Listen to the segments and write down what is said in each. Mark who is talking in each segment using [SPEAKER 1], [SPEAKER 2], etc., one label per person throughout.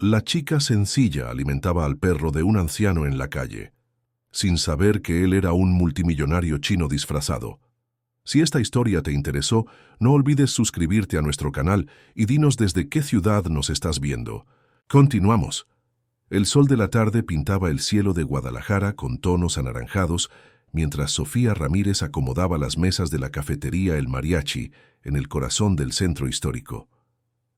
[SPEAKER 1] La chica sencilla alimentaba al perro de un anciano en la calle, sin saber que él era un multimillonario chino disfrazado. Si esta historia te interesó, no olvides suscribirte a nuestro canal y dinos desde qué ciudad nos estás viendo. Continuamos. El sol de la tarde pintaba el cielo de Guadalajara con tonos anaranjados, mientras Sofía Ramírez acomodaba las mesas de la cafetería El Mariachi en el corazón del centro histórico.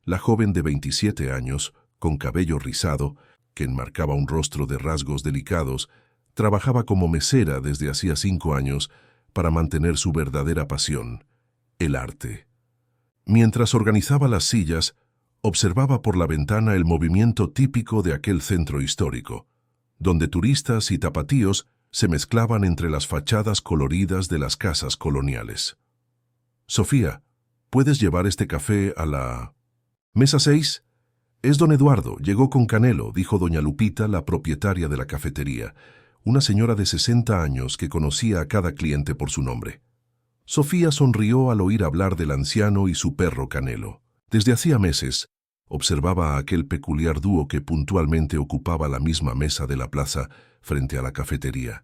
[SPEAKER 1] La joven de 27 años, con cabello rizado, que enmarcaba un rostro de rasgos delicados, trabajaba como mesera desde hacía 5 años para mantener su verdadera pasión, el arte. Mientras organizaba las sillas, observaba por la ventana el movimiento típico de aquel centro histórico, donde turistas y tapatíos se mezclaban entre las fachadas coloridas de las casas coloniales. «Sofía, ¿puedes llevar este café a la mesa 6? Es don Eduardo, llegó con Canelo», dijo doña Lupita, la propietaria de la cafetería, una señora de 60 años que conocía a cada cliente por su nombre. Sofía sonrió al oír hablar del anciano y su perro Canelo. Desde hacía meses, observaba a aquel peculiar dúo que puntualmente ocupaba la misma mesa de la plaza frente a la cafetería.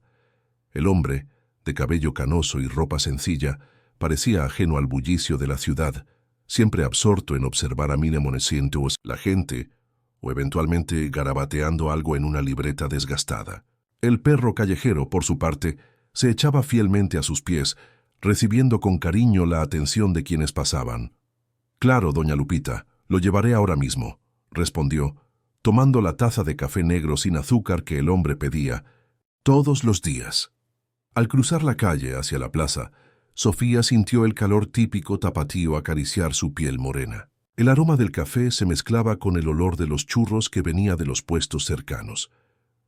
[SPEAKER 1] El hombre, de cabello canoso y ropa sencilla, parecía ajeno al bullicio de la ciudad, siempre absorto en observar amonecientos la gente o eventualmente garabateando algo en una libreta desgastada. El perro callejero, por su parte, se echaba fielmente a sus pies, recibiendo con cariño la atención de quienes pasaban. «Claro, doña Lupita, lo llevaré ahora mismo», respondió, tomando la taza de café negro sin azúcar que el hombre pedía, todos los días. Al cruzar la calle hacia la plaza, Sofía sintió el calor típico tapatío acariciar su piel morena. El aroma del café se mezclaba con el olor de los churros que venía de los puestos cercanos.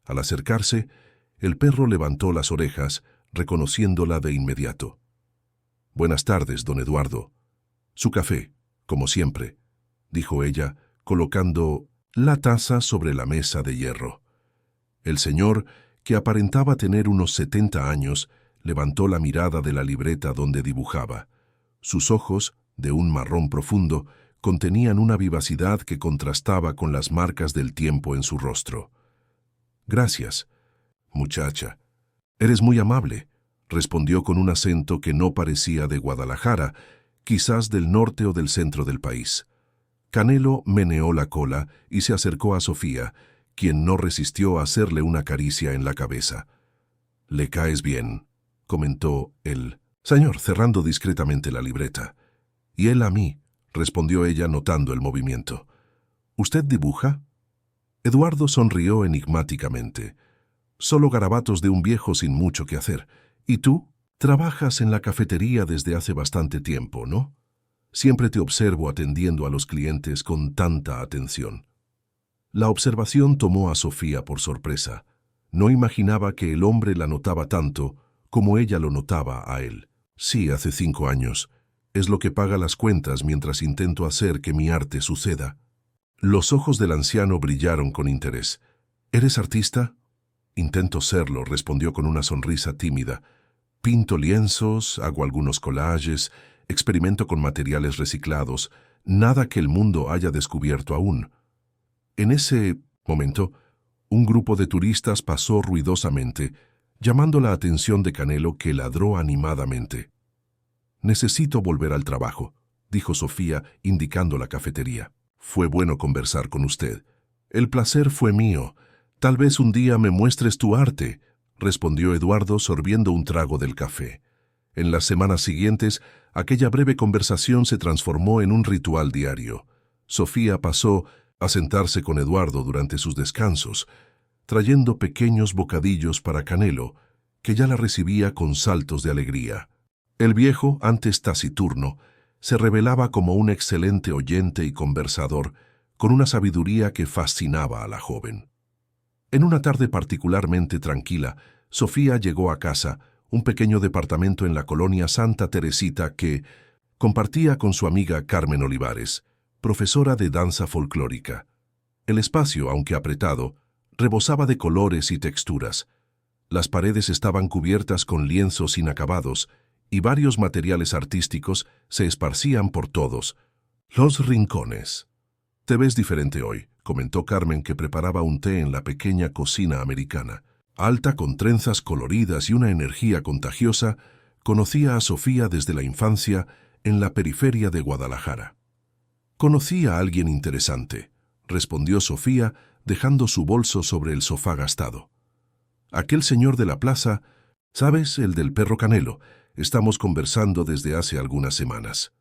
[SPEAKER 1] Al acercarse, el perro levantó las orejas, reconociéndola de inmediato. «Buenas tardes, don Eduardo. Su café, como siempre», dijo ella, colocando la taza sobre la mesa de hierro. El señor, que aparentaba tener unos 70 años, levantó la mirada de la libreta donde dibujaba. Sus ojos, de un marrón profundo, contenían una vivacidad que contrastaba con las marcas del tiempo en su rostro. «Gracias, muchacha. Eres muy amable», respondió con un acento que no parecía de Guadalajara, quizás del norte o del centro del país. Canelo meneó la cola y se acercó a Sofía, quien no resistió a hacerle una caricia en la cabeza. «Le caes bien», comentó el señor, cerrando discretamente la libreta. «Y él a mí», respondió ella notando el movimiento. «¿Usted dibuja?» Eduardo sonrió enigmáticamente. «Solo garabatos de un viejo sin mucho que hacer. ¿Y tú? Trabajas en la cafetería desde hace bastante tiempo, ¿no? Siempre te observo atendiendo a los clientes con tanta atención». La observación tomó a Sofía por sorpresa. No imaginaba que el hombre la notaba tanto como ella lo notaba a él. «Sí, hace 5 años. Es lo que paga las cuentas mientras intento hacer que mi arte suceda». Los ojos del anciano brillaron con interés. «¿Eres artista?» «Intento serlo», respondió con una sonrisa tímida. «Pinto lienzos, hago algunos collages, experimento con materiales reciclados, nada que el mundo haya descubierto aún». En ese momento, un grupo de turistas pasó ruidosamente, llamando la atención de Canelo, que ladró animadamente. «Necesito volver al trabajo», dijo Sofía, indicando la cafetería. «Fue bueno conversar con usted». «El placer fue mío. Tal vez un día me muestres tu arte», respondió Eduardo sorbiendo un trago del café. En las semanas siguientes, aquella breve conversación se transformó en un ritual diario. Sofía pasó a sentarse con Eduardo durante sus descansos, trayendo pequeños bocadillos para Canelo, que ya la recibía con saltos de alegría. El viejo, antes taciturno, se revelaba como un excelente oyente y conversador, con una sabiduría que fascinaba a la joven. En una tarde particularmente tranquila, Sofía llegó a casa, un pequeño departamento en la colonia Santa Teresita que compartía con su amiga Carmen Olivares, profesora de danza folclórica. El espacio, aunque apretado, rebosaba de colores y texturas. Las paredes estaban cubiertas con lienzos inacabados y varios materiales artísticos se esparcían por todos los rincones. «Te ves diferente hoy», comentó Carmen, que preparaba un té en la pequeña cocina americana. Alta, con trenzas coloridas y una energía contagiosa, conocía a Sofía desde la infancia en la periferia de Guadalajara. «Conocí a alguien interesante», respondió Sofía, dejando su bolso sobre el sofá gastado. «Aquel señor de la plaza, ¿sabes? El del perro Canelo. Estamos conversando desde hace algunas semanas».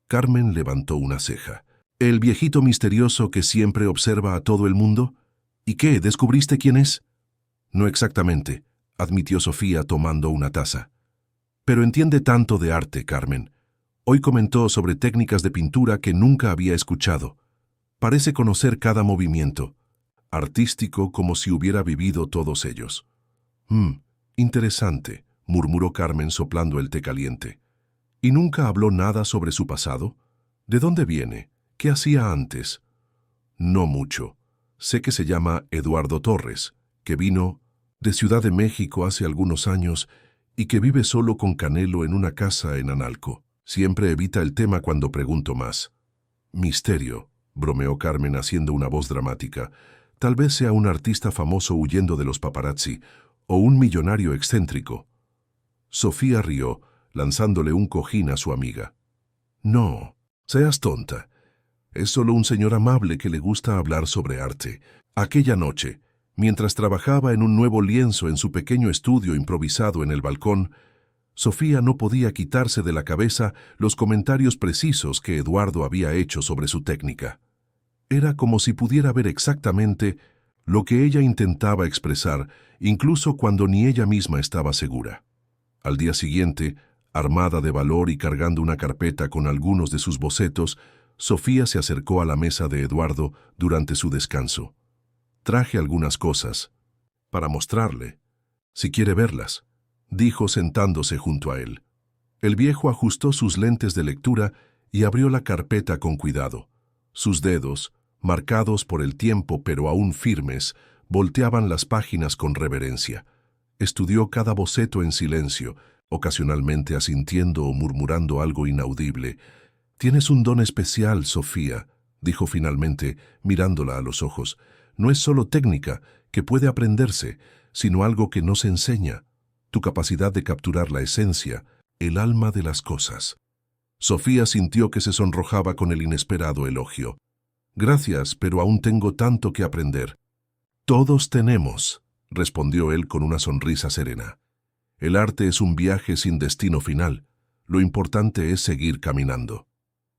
[SPEAKER 1] Carmen levantó una ceja. «¿El viejito misterioso que siempre observa a todo el mundo? ¿Y qué? ¿Descubriste quién es?» «No exactamente», admitió Sofía tomando una taza. «Pero entiende tanto de arte, Carmen. Hoy comentó sobre técnicas de pintura que nunca había escuchado. Parece conocer cada movimiento, artístico, como si hubiera vivido todos ellos». Interesante», murmuró Carmen soplando el té caliente. «¿Y nunca habló nada sobre su pasado? ¿De dónde viene? ¿Qué hacía antes?» «No mucho. Sé que se llama Eduardo Torres, que vino de Ciudad de México hace algunos años y que vive solo con Canelo en una casa en Analco. Siempre evita el tema cuando pregunto más». «Misterio», bromeó Carmen haciendo una voz dramática. «Tal vez sea un artista famoso huyendo de los paparazzi o un millonario excéntrico». Sofía rió, lanzándole un cojín a su amiga. «No, seas tonta. Es solo un señor amable que le gusta hablar sobre arte». Aquella noche, mientras trabajaba en un nuevo lienzo en su pequeño estudio improvisado en el balcón, Sofía no podía quitarse de la cabeza los comentarios precisos que Eduardo había hecho sobre su técnica. Era como si pudiera ver exactamente lo que ella intentaba expresar, incluso cuando ni ella misma estaba segura. Al día siguiente, armada de valor y cargando una carpeta con algunos de sus bocetos, Sofía se acercó a la mesa de Eduardo durante su descanso. «Traje algunas cosas para mostrarle, si quiere verlas», dijo sentándose junto a él. El viejo ajustó sus lentes de lectura y abrió la carpeta con cuidado. Sus dedos, marcados por el tiempo pero aún firmes, volteaban las páginas con reverencia. Estudió cada boceto en silencio, ocasionalmente asintiendo o murmurando algo inaudible. «Tienes un don especial, Sofía», dijo finalmente, mirándola a los ojos. «No es solo técnica, que puede aprenderse, sino algo que no se enseña. Tu capacidad de capturar la esencia, el alma de las cosas». Sofía sintió que se sonrojaba con el inesperado elogio. «Gracias, pero aún tengo tanto que aprender». «Todos tenemos», respondió él con una sonrisa serena. «El arte es un viaje sin destino final. Lo importante es seguir caminando».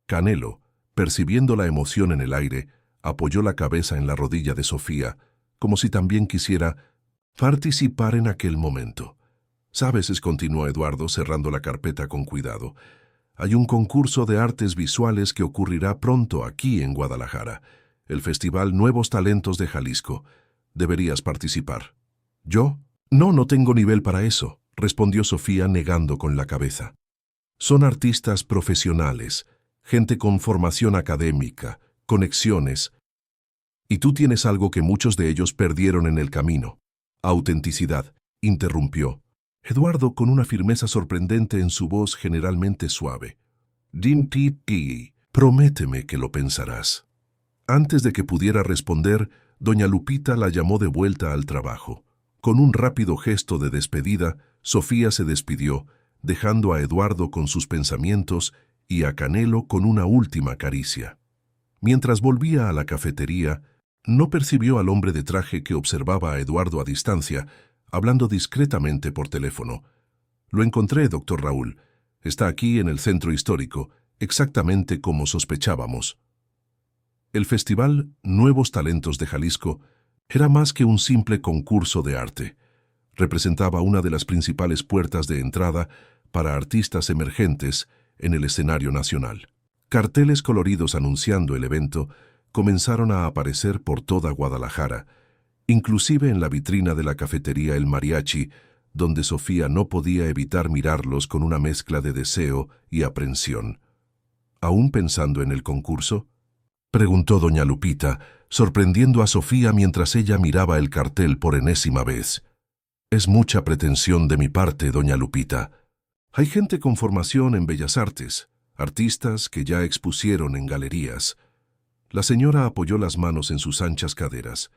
[SPEAKER 1] Canelo, percibiendo la emoción en el aire, apoyó la cabeza en la rodilla de Sofía, como si también quisiera participar en aquel momento. «Sabes», continuó Eduardo, cerrando la carpeta con cuidado, «hay un concurso de artes visuales que ocurrirá pronto aquí en Guadalajara, el Festival Nuevos Talentos de Jalisco. Deberías participar». «¿Yo? No tengo nivel para eso», respondió Sofía negando con la cabeza. «Son artistas profesionales, gente con formación académica, conexiones. Y tú tienes algo que muchos de ellos perdieron en el camino. Autenticidad», interrumpió Eduardo con una firmeza sorprendente en su voz generalmente suave. «Dimpi, prométeme que lo pensarás». Antes de que pudiera responder, doña Lupita la llamó de vuelta al trabajo. Con un rápido gesto de despedida, Sofía se despidió, dejando a Eduardo con sus pensamientos y a Canelo con una última caricia. Mientras volvía a la cafetería, no percibió al hombre de traje que observaba a Eduardo a distancia, hablando discretamente por teléfono. «Lo encontré, doctor Raúl. Está aquí en el centro histórico, exactamente como sospechábamos». El Festival Nuevos Talentos de Jalisco era más que un simple concurso de arte. Representaba una de las principales puertas de entrada para artistas emergentes en el escenario nacional. Carteles coloridos anunciando el evento comenzaron a aparecer por toda Guadalajara, inclusive en la vitrina de la cafetería El Mariachi, donde Sofía no podía evitar mirarlos con una mezcla de deseo y aprensión. «¿Aún pensando en el concurso?», preguntó doña Lupita, sorprendiendo a Sofía mientras ella miraba el cartel por enésima vez. «Es mucha pretensión de mi parte, doña Lupita. Hay gente con formación en bellas artes, artistas que ya expusieron en galerías. La señora apoyó las manos en sus anchas caderas.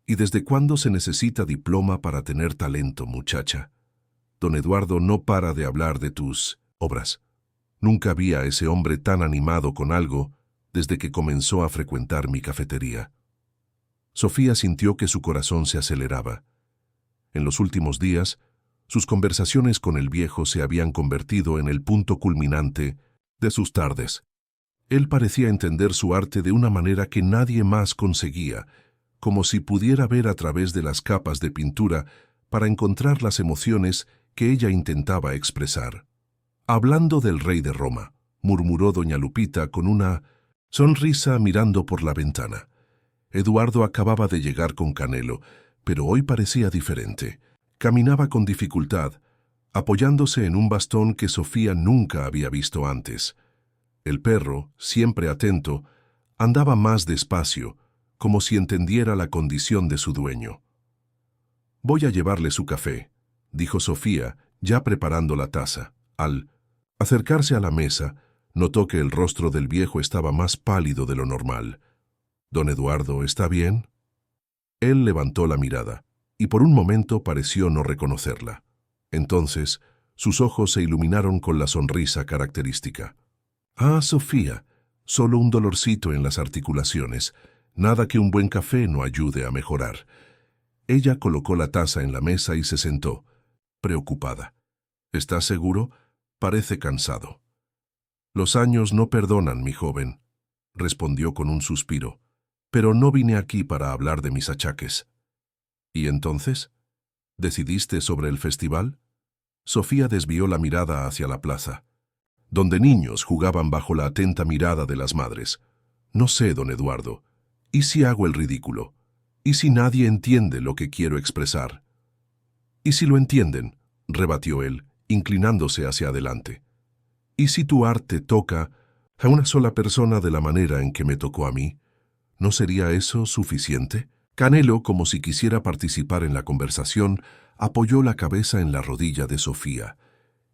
[SPEAKER 1] ¿Y desde cuándo se necesita diploma para tener talento, muchacha? Don Eduardo no para de hablar de tus obras. Nunca vi a ese hombre tan animado con algo desde que comenzó a frecuentar mi cafetería. Sofía sintió que su corazón se aceleraba. En los últimos días, sus conversaciones con el viejo se habían convertido en el punto culminante de sus tardes. Él parecía entender su arte de una manera que nadie más conseguía, como si pudiera ver a través de las capas de pintura para encontrar las emociones que ella intentaba expresar. Hablando del rey de Roma, murmuró doña Lupita con una sonrisa mirando por la ventana. Eduardo acababa de llegar con Canelo, pero hoy parecía diferente. Caminaba con dificultad, apoyándose en un bastón que Sofía nunca había visto antes. El perro, siempre atento, andaba más despacio, como si entendiera la condición de su dueño. «Voy a llevarle su café», dijo Sofía, ya preparando la taza. Al acercarse a la mesa, notó que el rostro del viejo estaba más pálido de lo normal. «¿Don Eduardo está bien?» Él levantó la mirada, y por un momento pareció no reconocerla. Entonces, sus ojos se iluminaron con la sonrisa característica. «Ah, Sofía, solo un dolorcito en las articulaciones. Nada que un buen café no ayude a mejorar». Ella colocó la taza en la mesa y se sentó, preocupada. «¿Estás seguro? Parece cansado». «Los años no perdonan, mi joven», respondió con un suspiro. «Pero no vine aquí para hablar de mis achaques». «¿Y entonces? ¿Decidiste sobre el festival?» Sofía desvió la mirada hacia la plaza, donde niños jugaban bajo la atenta mirada de las madres. «No sé, don Eduardo. ¿Y si hago el ridículo? ¿Y si nadie entiende lo que quiero expresar?» «¿Y si lo entienden?», rebatió él, inclinándose hacia adelante. «¿Y si tu arte toca a una sola persona de la manera en que me tocó a mí? ¿No sería eso suficiente?» Canelo, como si quisiera participar en la conversación, apoyó la cabeza en la rodilla de Sofía.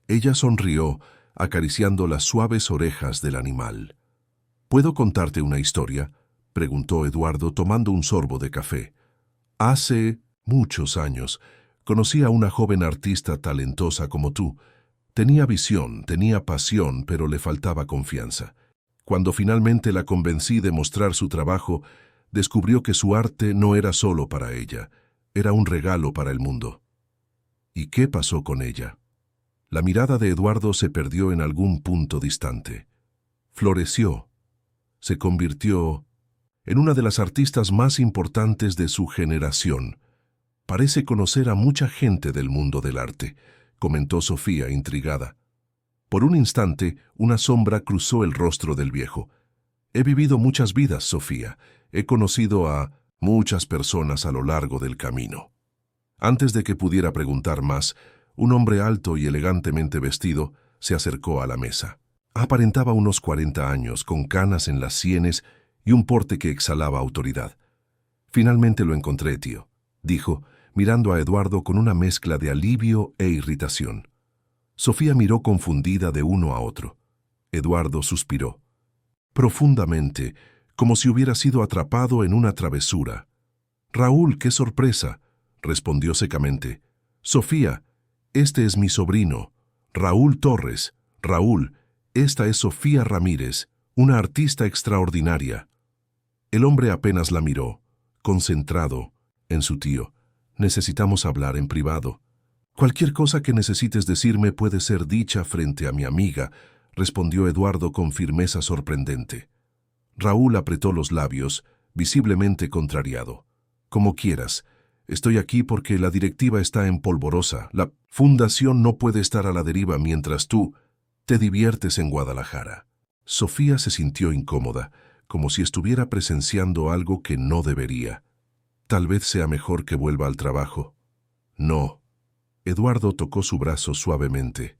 [SPEAKER 1] Ella sonrió, acariciando las suaves orejas del animal. «¿Puedo contarte una historia?», preguntó Eduardo tomando un sorbo de café. «Hace muchos años conocí a una joven artista talentosa como tú. Tenía visión, tenía pasión, pero le faltaba confianza. Cuando finalmente la convencí de mostrar su trabajo, descubrió que su arte no era solo para ella, era un regalo para el mundo». «¿Y qué pasó con ella?» La mirada de Eduardo se perdió en algún punto distante. Floreció. Se convirtió en una de las artistas más importantes de su generación. «Parece conocer a mucha gente del mundo del arte», comentó Sofía, intrigada. Por un instante, una sombra cruzó el rostro del viejo. «He vivido muchas vidas, Sofía. He conocido a muchas personas a lo largo del camino». Antes de que pudiera preguntar más, un hombre alto y elegantemente vestido se acercó a la mesa. Aparentaba unos 40 años, con canas en las sienes y un porte que exhalaba autoridad. «Finalmente lo encontré, tío», dijo, mirando a Eduardo con una mezcla de alivio e irritación. Sofía miró confundida de uno a otro. Eduardo suspiró profundamente, como si hubiera sido atrapado en una travesura. «Raúl, qué sorpresa», respondió secamente. «Sofía, este es mi sobrino, Raúl Torres. Raúl, esta es Sofía Ramírez, una artista extraordinaria». El hombre apenas la miró, concentrado en su tío. «Necesitamos hablar en privado». «Cualquier cosa que necesites decirme puede ser dicha frente a mi amiga», respondió Eduardo con firmeza sorprendente. Raúl apretó los labios, visiblemente contrariado. «Como quieras. Estoy aquí porque la directiva está en polvorosa. La fundación no puede estar a la deriva mientras tú te diviertes en Guadalajara». Sofía se sintió incómoda, como si estuviera presenciando algo que no debería. «Tal vez sea mejor que vuelva al trabajo». «No». Eduardo tocó su brazo suavemente.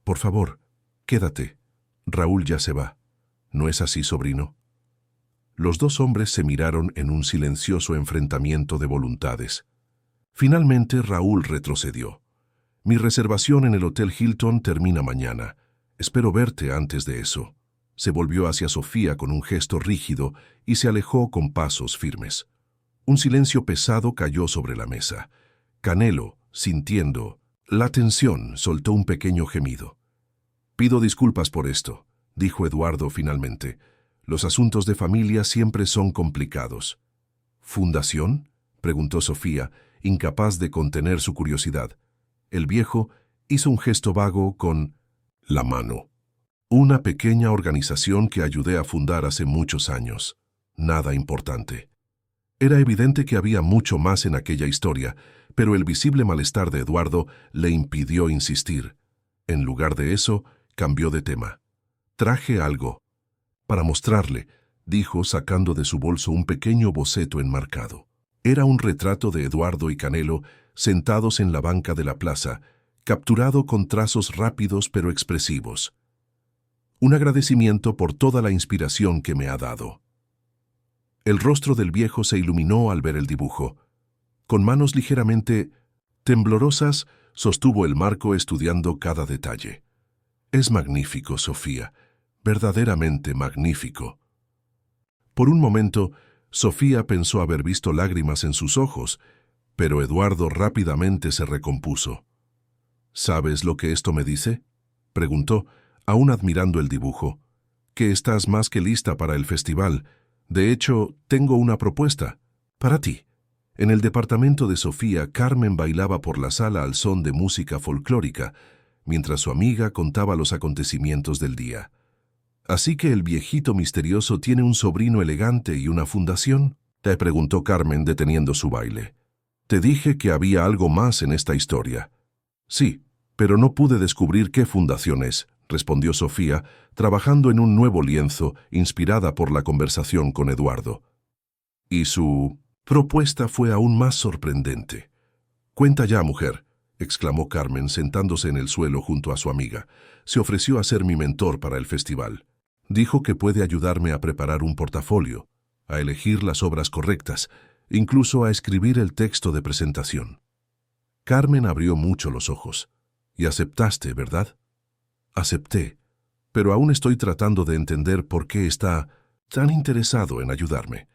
[SPEAKER 1] «Por favor, quédate. Raúl ya se va. ¿No es así, sobrino?» Los dos hombres se miraron en un silencioso enfrentamiento de voluntades. Finalmente Raúl retrocedió. «Mi reservación en el Hotel Hilton termina mañana. Espero verte antes de eso». Se volvió hacia Sofía con un gesto rígido y se alejó con pasos firmes. Un silencio pesado cayó sobre la mesa. Canelo, sintiendo la tensión, soltó un pequeño gemido. «Pido disculpas por esto», dijo Eduardo finalmente. «Los asuntos de familia siempre son complicados». «¿Fundación?», preguntó Sofía, incapaz de contener su curiosidad. El viejo hizo un gesto vago con la mano. «Una pequeña organización que ayudé a fundar hace muchos años. Nada importante». Era evidente que había mucho más en aquella historia, pero el visible malestar de Eduardo le impidió insistir. En lugar de eso, cambió de tema. «Traje algo para mostrarle», dijo sacando de su bolso un pequeño boceto enmarcado. Era un retrato de Eduardo y Canelo sentados en la banca de la plaza, capturado con trazos rápidos pero expresivos. «Un agradecimiento por toda la inspiración que me ha dado». El rostro del viejo se iluminó al ver el dibujo. Con manos ligeramente temblorosas, sostuvo el marco estudiando cada detalle. «Es magnífico, Sofía, verdaderamente magnífico». Por un momento, Sofía pensó haber visto lágrimas en sus ojos, pero Eduardo rápidamente se recompuso. «¿Sabes lo que esto me dice?», preguntó, aún admirando el dibujo. «Que estás más que lista para el festival. De hecho, tengo una propuesta para ti». En el departamento de Sofía, Carmen bailaba por la sala al son de música folclórica, mientras su amiga contaba los acontecimientos del día. «¿Así que el viejito misterioso tiene un sobrino elegante y una fundación?», le preguntó Carmen deteniendo su baile. «Te dije que había algo más en esta historia». «Sí, pero no pude descubrir qué fundación es», respondió Sofía, trabajando en un nuevo lienzo, inspirada por la conversación con Eduardo. Y su propuesta fue aún más sorprendente. «Cuenta ya, mujer», exclamó Carmen sentándose en el suelo junto a su amiga. «Se ofreció a ser mi mentor para el festival. Dijo que puede ayudarme a preparar un portafolio, a elegir las obras correctas, incluso a escribir el texto de presentación». Carmen abrió mucho los ojos. «Y aceptaste, ¿verdad?». «Acepté, pero aún estoy tratando de entender por qué está tan interesado en ayudarme.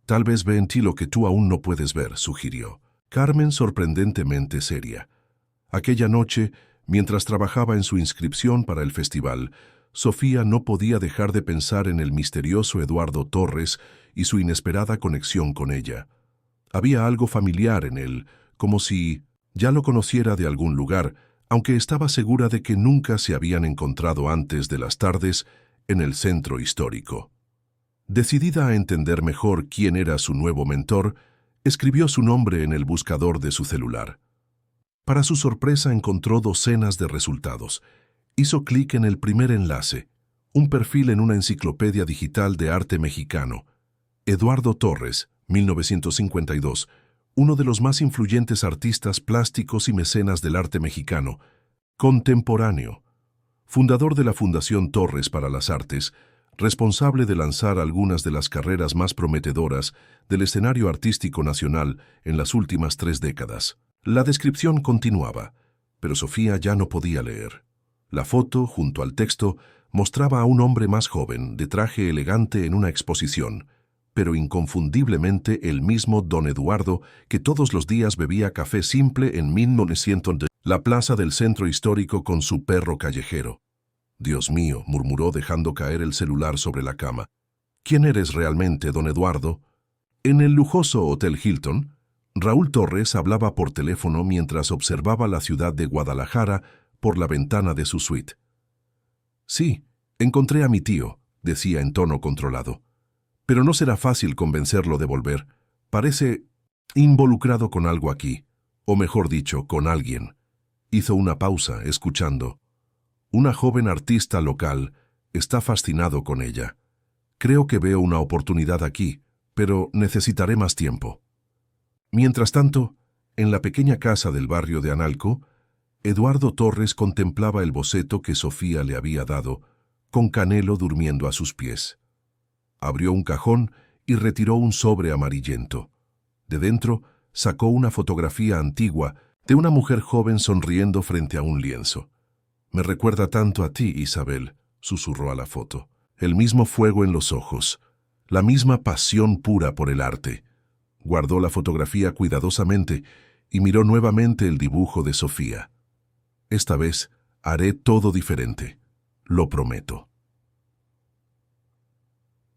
[SPEAKER 1] Tal vez ve en ti lo que tú aún no puedes ver», sugirió. Carmen sorprendentemente seria. Aquella noche, mientras trabajaba en su inscripción para el festival, Sofía no podía dejar de pensar en el misterioso Eduardo Torres y su inesperada conexión con ella. Había algo familiar en él, como si ya lo conociera de algún lugar, aunque estaba segura de que nunca se habían encontrado antes de las tardes en el centro histórico. Decidida a entender mejor quién era su nuevo mentor, escribió su nombre en el buscador de su celular. Para su sorpresa encontró docenas de resultados. Hizo clic en el primer enlace, un perfil en una enciclopedia digital de arte mexicano. Eduardo Torres, 1952, uno de los más influyentes artistas plásticos y mecenas del arte mexicano, contemporáneo, fundador de la Fundación Torres para las Artes, responsable de lanzar algunas de las carreras más prometedoras del escenario artístico nacional en las últimas 3 décadas. La descripción continuaba, pero Sofía ya no podía leer. La foto, junto al texto, mostraba a un hombre más joven, de traje elegante en una exposición, pero inconfundiblemente el mismo don Eduardo que todos los días bebía café simple en 1900 la plaza del centro histórico con su perro callejero. «Dios mío», murmuró dejando caer el celular sobre la cama. «¿Quién eres realmente, don Eduardo?». En el lujoso Hotel Hilton, Raúl Torres hablaba por teléfono mientras observaba la ciudad de Guadalajara por la ventana de su suite. «Sí, encontré a mi tío», decía en tono controlado. «Pero no será fácil convencerlo de volver. Parece involucrado con algo aquí, o mejor dicho, con alguien». Hizo una pausa, escuchando. «Una joven artista local está fascinado con ella. Creo que veo una oportunidad aquí, pero necesitaré más tiempo». Mientras tanto, en la pequeña casa del barrio de Analco, Eduardo Torres contemplaba el boceto que Sofía le había dado, con Canelo durmiendo a sus pies. Abrió un cajón y retiró un sobre amarillento. De dentro, sacó una fotografía antigua de una mujer joven sonriendo frente a un lienzo. «Me recuerda tanto a ti, Isabel», susurró a la foto. el mismo fuego en los ojos, la misma pasión pura por el arte. Guardó la fotografía cuidadosamente y miró nuevamente el dibujo de Sofía. Esta vez haré todo diferente, lo prometo.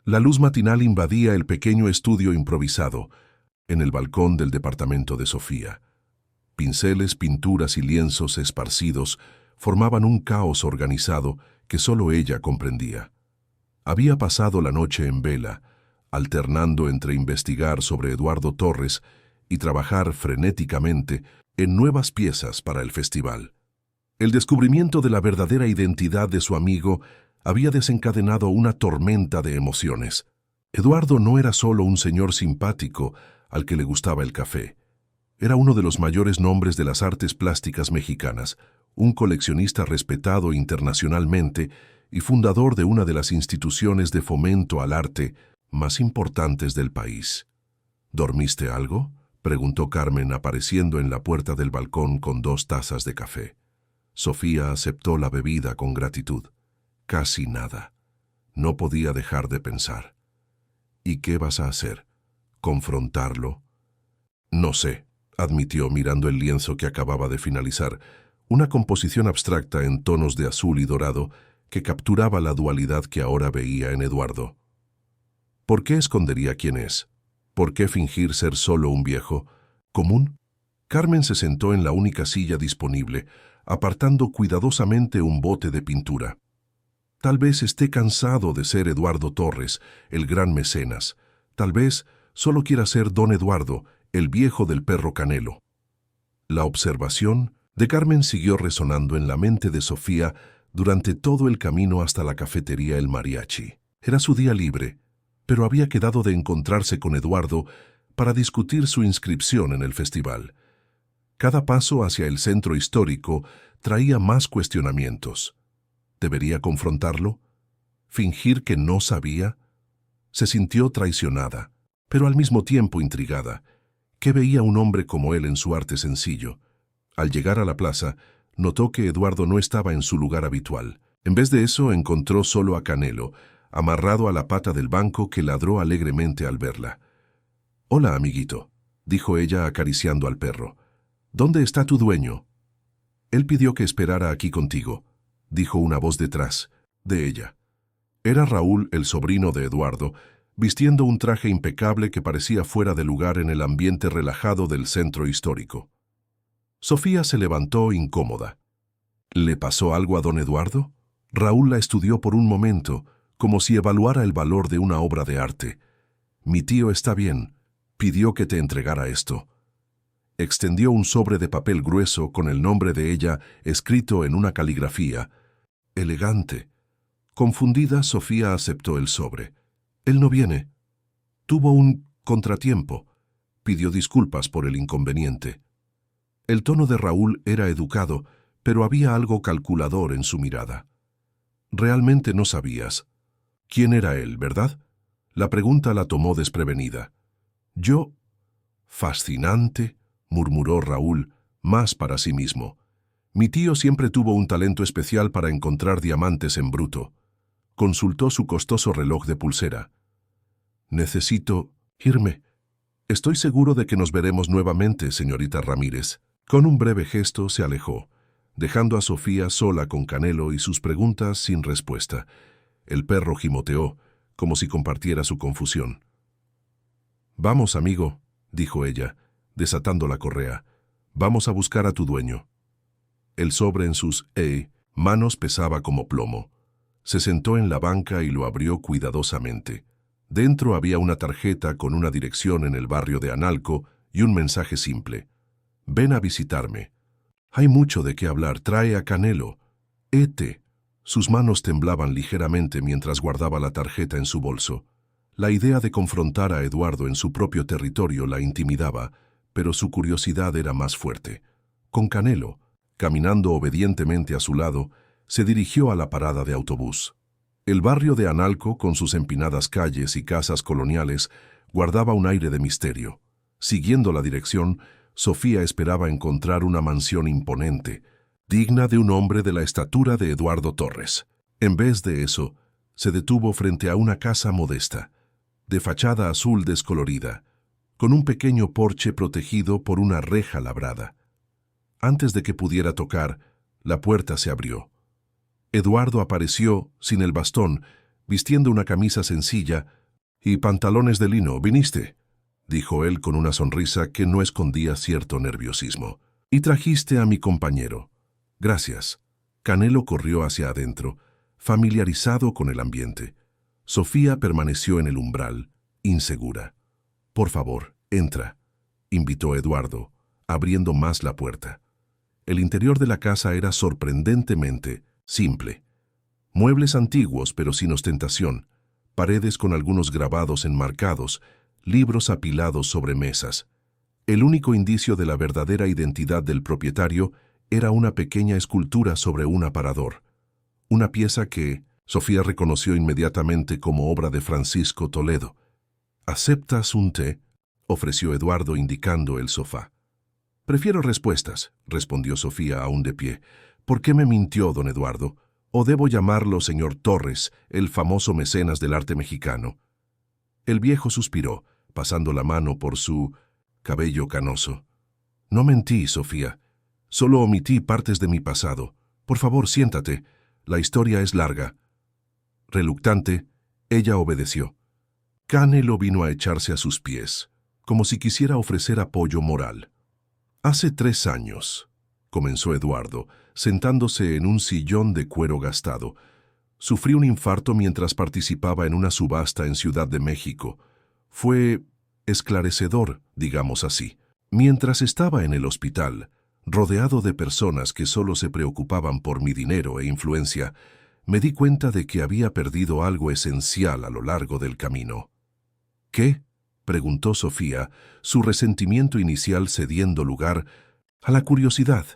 [SPEAKER 1] La luz matinal invadía el pequeño estudio improvisado en el balcón del departamento de Sofía. Pinceles, pinturas y lienzos esparcidos formaban un caos organizado que solo ella comprendía. Había pasado la noche en vela, alternando entre investigar sobre Eduardo Torres y trabajar frenéticamente en nuevas piezas para el festival. El descubrimiento de la verdadera identidad de su amigo había desencadenado una tormenta de emociones. Eduardo no era solo un señor simpático al que le gustaba el café. Era uno de los mayores nombres de las artes plásticas mexicanas, un coleccionista respetado internacionalmente y fundador de una de las instituciones de fomento al arte más importantes del país. ¿Dormiste algo?, preguntó Carmen, apareciendo en la puerta del balcón con 2 tazas de café. Sofía aceptó la bebida con gratitud. Casi nada. No podía dejar de pensar. ¿Y qué vas a hacer? ¿Confrontarlo? No sé, admitió mirando el lienzo que acababa de finalizar, una composición abstracta en tonos de azul y dorado que capturaba la dualidad que ahora veía en Eduardo. ¿Por qué escondería quién es? ¿Por qué fingir ser solo un viejo común? Carmen se sentó en la única silla disponible, apartando cuidadosamente un bote de pintura. Tal vez esté cansado de ser Eduardo Torres, el gran mecenas. Tal vez solo quiera ser don Eduardo, el viejo del perro Canelo. La observación de Carmen siguió resonando en la mente de Sofía durante todo el camino hasta la cafetería El Mariachi. Era su día libre, pero había quedado de encontrarse con Eduardo para discutir su inscripción en el festival. Cada paso hacia el centro histórico traía más cuestionamientos. ¿Debería confrontarlo? ¿Fingir que no sabía? Se sintió traicionada, pero al mismo tiempo intrigada. ¿Qué veía un hombre como él en su arte sencillo? Al llegar a la plaza, notó que Eduardo no estaba en su lugar habitual. En vez de eso, encontró solo a Canelo, amarrado a la pata del banco, que ladró alegremente al verla. «Hola, amiguito», dijo ella acariciando al perro. «¿Dónde está tu dueño?» «Él pidió que esperara aquí contigo», dijo una voz detrás de ella. Era Raúl, el sobrino de Eduardo, vistiendo un traje impecable que parecía fuera de lugar en el ambiente relajado del centro histórico. Sofía se levantó incómoda. ¿Le pasó algo a don Eduardo? Raúl la estudió por un momento, como si evaluara el valor de una obra de arte. «Mi tío está bien. Pidió que te entregara esto». Extendió un sobre de papel grueso con el nombre de ella escrito en una caligrafía elegante. Confundida, Sofía aceptó el sobre. «Él no viene. Tuvo un contratiempo». Pidió disculpas por el inconveniente. El tono de Raúl era educado, pero había algo calculador en su mirada. «Realmente no sabías. ¿Quién era él, verdad?» La pregunta la tomó desprevenida. «Yo...» «Fascinante», murmuró Raúl, más para sí mismo. «Mi tío siempre tuvo un talento especial para encontrar diamantes en bruto». Consultó su costoso reloj de pulsera. «Necesito irme. Estoy seguro de que nos veremos nuevamente, señorita Ramírez». Con un breve gesto se alejó, dejando a Sofía sola con Canelo y sus preguntas sin respuesta. El perro gimoteó, como si compartiera su confusión. «Vamos, amigo», dijo ella, desatando la correa. «Vamos a buscar a tu dueño». El sobre en sus manos pesaba como plomo. Se sentó en la banca y lo abrió cuidadosamente. Dentro había una tarjeta con una dirección en el barrio de Analco y un mensaje simple. «Ven a visitarme. Hay mucho de qué hablar. Trae a Canelo. Ete». Sus manos temblaban ligeramente mientras guardaba la tarjeta en su bolso. La idea de confrontar a Eduardo en su propio territorio la intimidaba, pero su curiosidad era más fuerte. Con Canelo, caminando obedientemente a su lado, se dirigió a la parada de autobús. El barrio de Analco, con sus empinadas calles y casas coloniales, guardaba un aire de misterio. Siguiendo la dirección, Sofía esperaba encontrar una mansión imponente, digna de un hombre de la estatura de Eduardo Torres. En vez de eso, Se detuvo frente a una casa modesta, de fachada azul descolorida, con un pequeño porche protegido por una reja labrada. Antes de que pudiera tocar, la puerta se abrió. Eduardo apareció, sin el bastón, vistiendo una camisa sencilla y pantalones de lino. «¿Viniste?», dijo él con una sonrisa que no escondía cierto nerviosismo. «Y trajiste a mi compañero». «Gracias». Canelo corrió hacia adentro, familiarizado con el ambiente. Sofía permaneció en el umbral, insegura. «Por favor, entra», invitó Eduardo, abriendo más la puerta. El interior de la casa era sorprendentemente simple. Muebles antiguos pero sin ostentación, paredes con algunos grabados enmarcados, libros apilados sobre mesas. El único indicio de la verdadera identidad del propietario era una pequeña escultura sobre un aparador. Una pieza que Sofía reconoció inmediatamente como obra de Francisco Toledo. «¿Aceptas un té?», ofreció Eduardo indicando el sofá. «Prefiero respuestas», respondió Sofía aún de pie. «¿Por qué me mintió, don Eduardo? ¿O debo llamarlo señor Torres, el famoso mecenas del arte mexicano?» El viejo suspiró, pasando la mano por su cabello canoso. «No mentí, Sofía. Solo omití partes de mi pasado. Por favor, siéntate. La historia es larga». Reluctante, ella obedeció. Canelo vino a echarse a sus pies, como si quisiera ofrecer apoyo moral. «Hace 3 años», comenzó Eduardo, sentándose en un sillón de cuero gastado. «Sufrí un infarto mientras participaba en una subasta en Ciudad de México. Fue esclarecedor, digamos así. Mientras estaba en el hospital, rodeado de personas que solo se preocupaban por mi dinero e influencia, me di cuenta de que había perdido algo esencial a lo largo del camino». «¿Qué?», preguntó Sofía, su resentimiento inicial cediendo lugar a la curiosidad.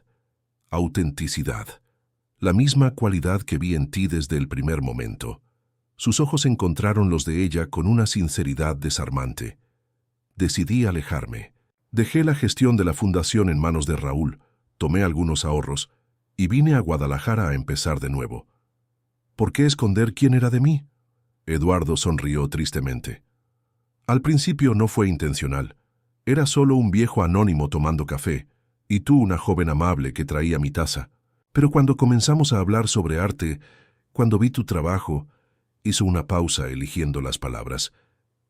[SPEAKER 1] «Autenticidad. La misma cualidad que vi en ti desde el primer momento». Sus ojos encontraron los de ella con una sinceridad desarmante. «Decidí alejarme. Dejé la gestión de la fundación en manos de Raúl, tomé algunos ahorros y vine a Guadalajara a empezar de nuevo». «¿Por qué esconder quién era de mí?». Eduardo sonrió tristemente. «Al principio no fue intencional. Era solo un viejo anónimo tomando café, y tú una joven amable que traía mi taza. Pero cuando comenzamos a hablar sobre arte, cuando vi tu trabajo», hizo una pausa eligiendo las palabras,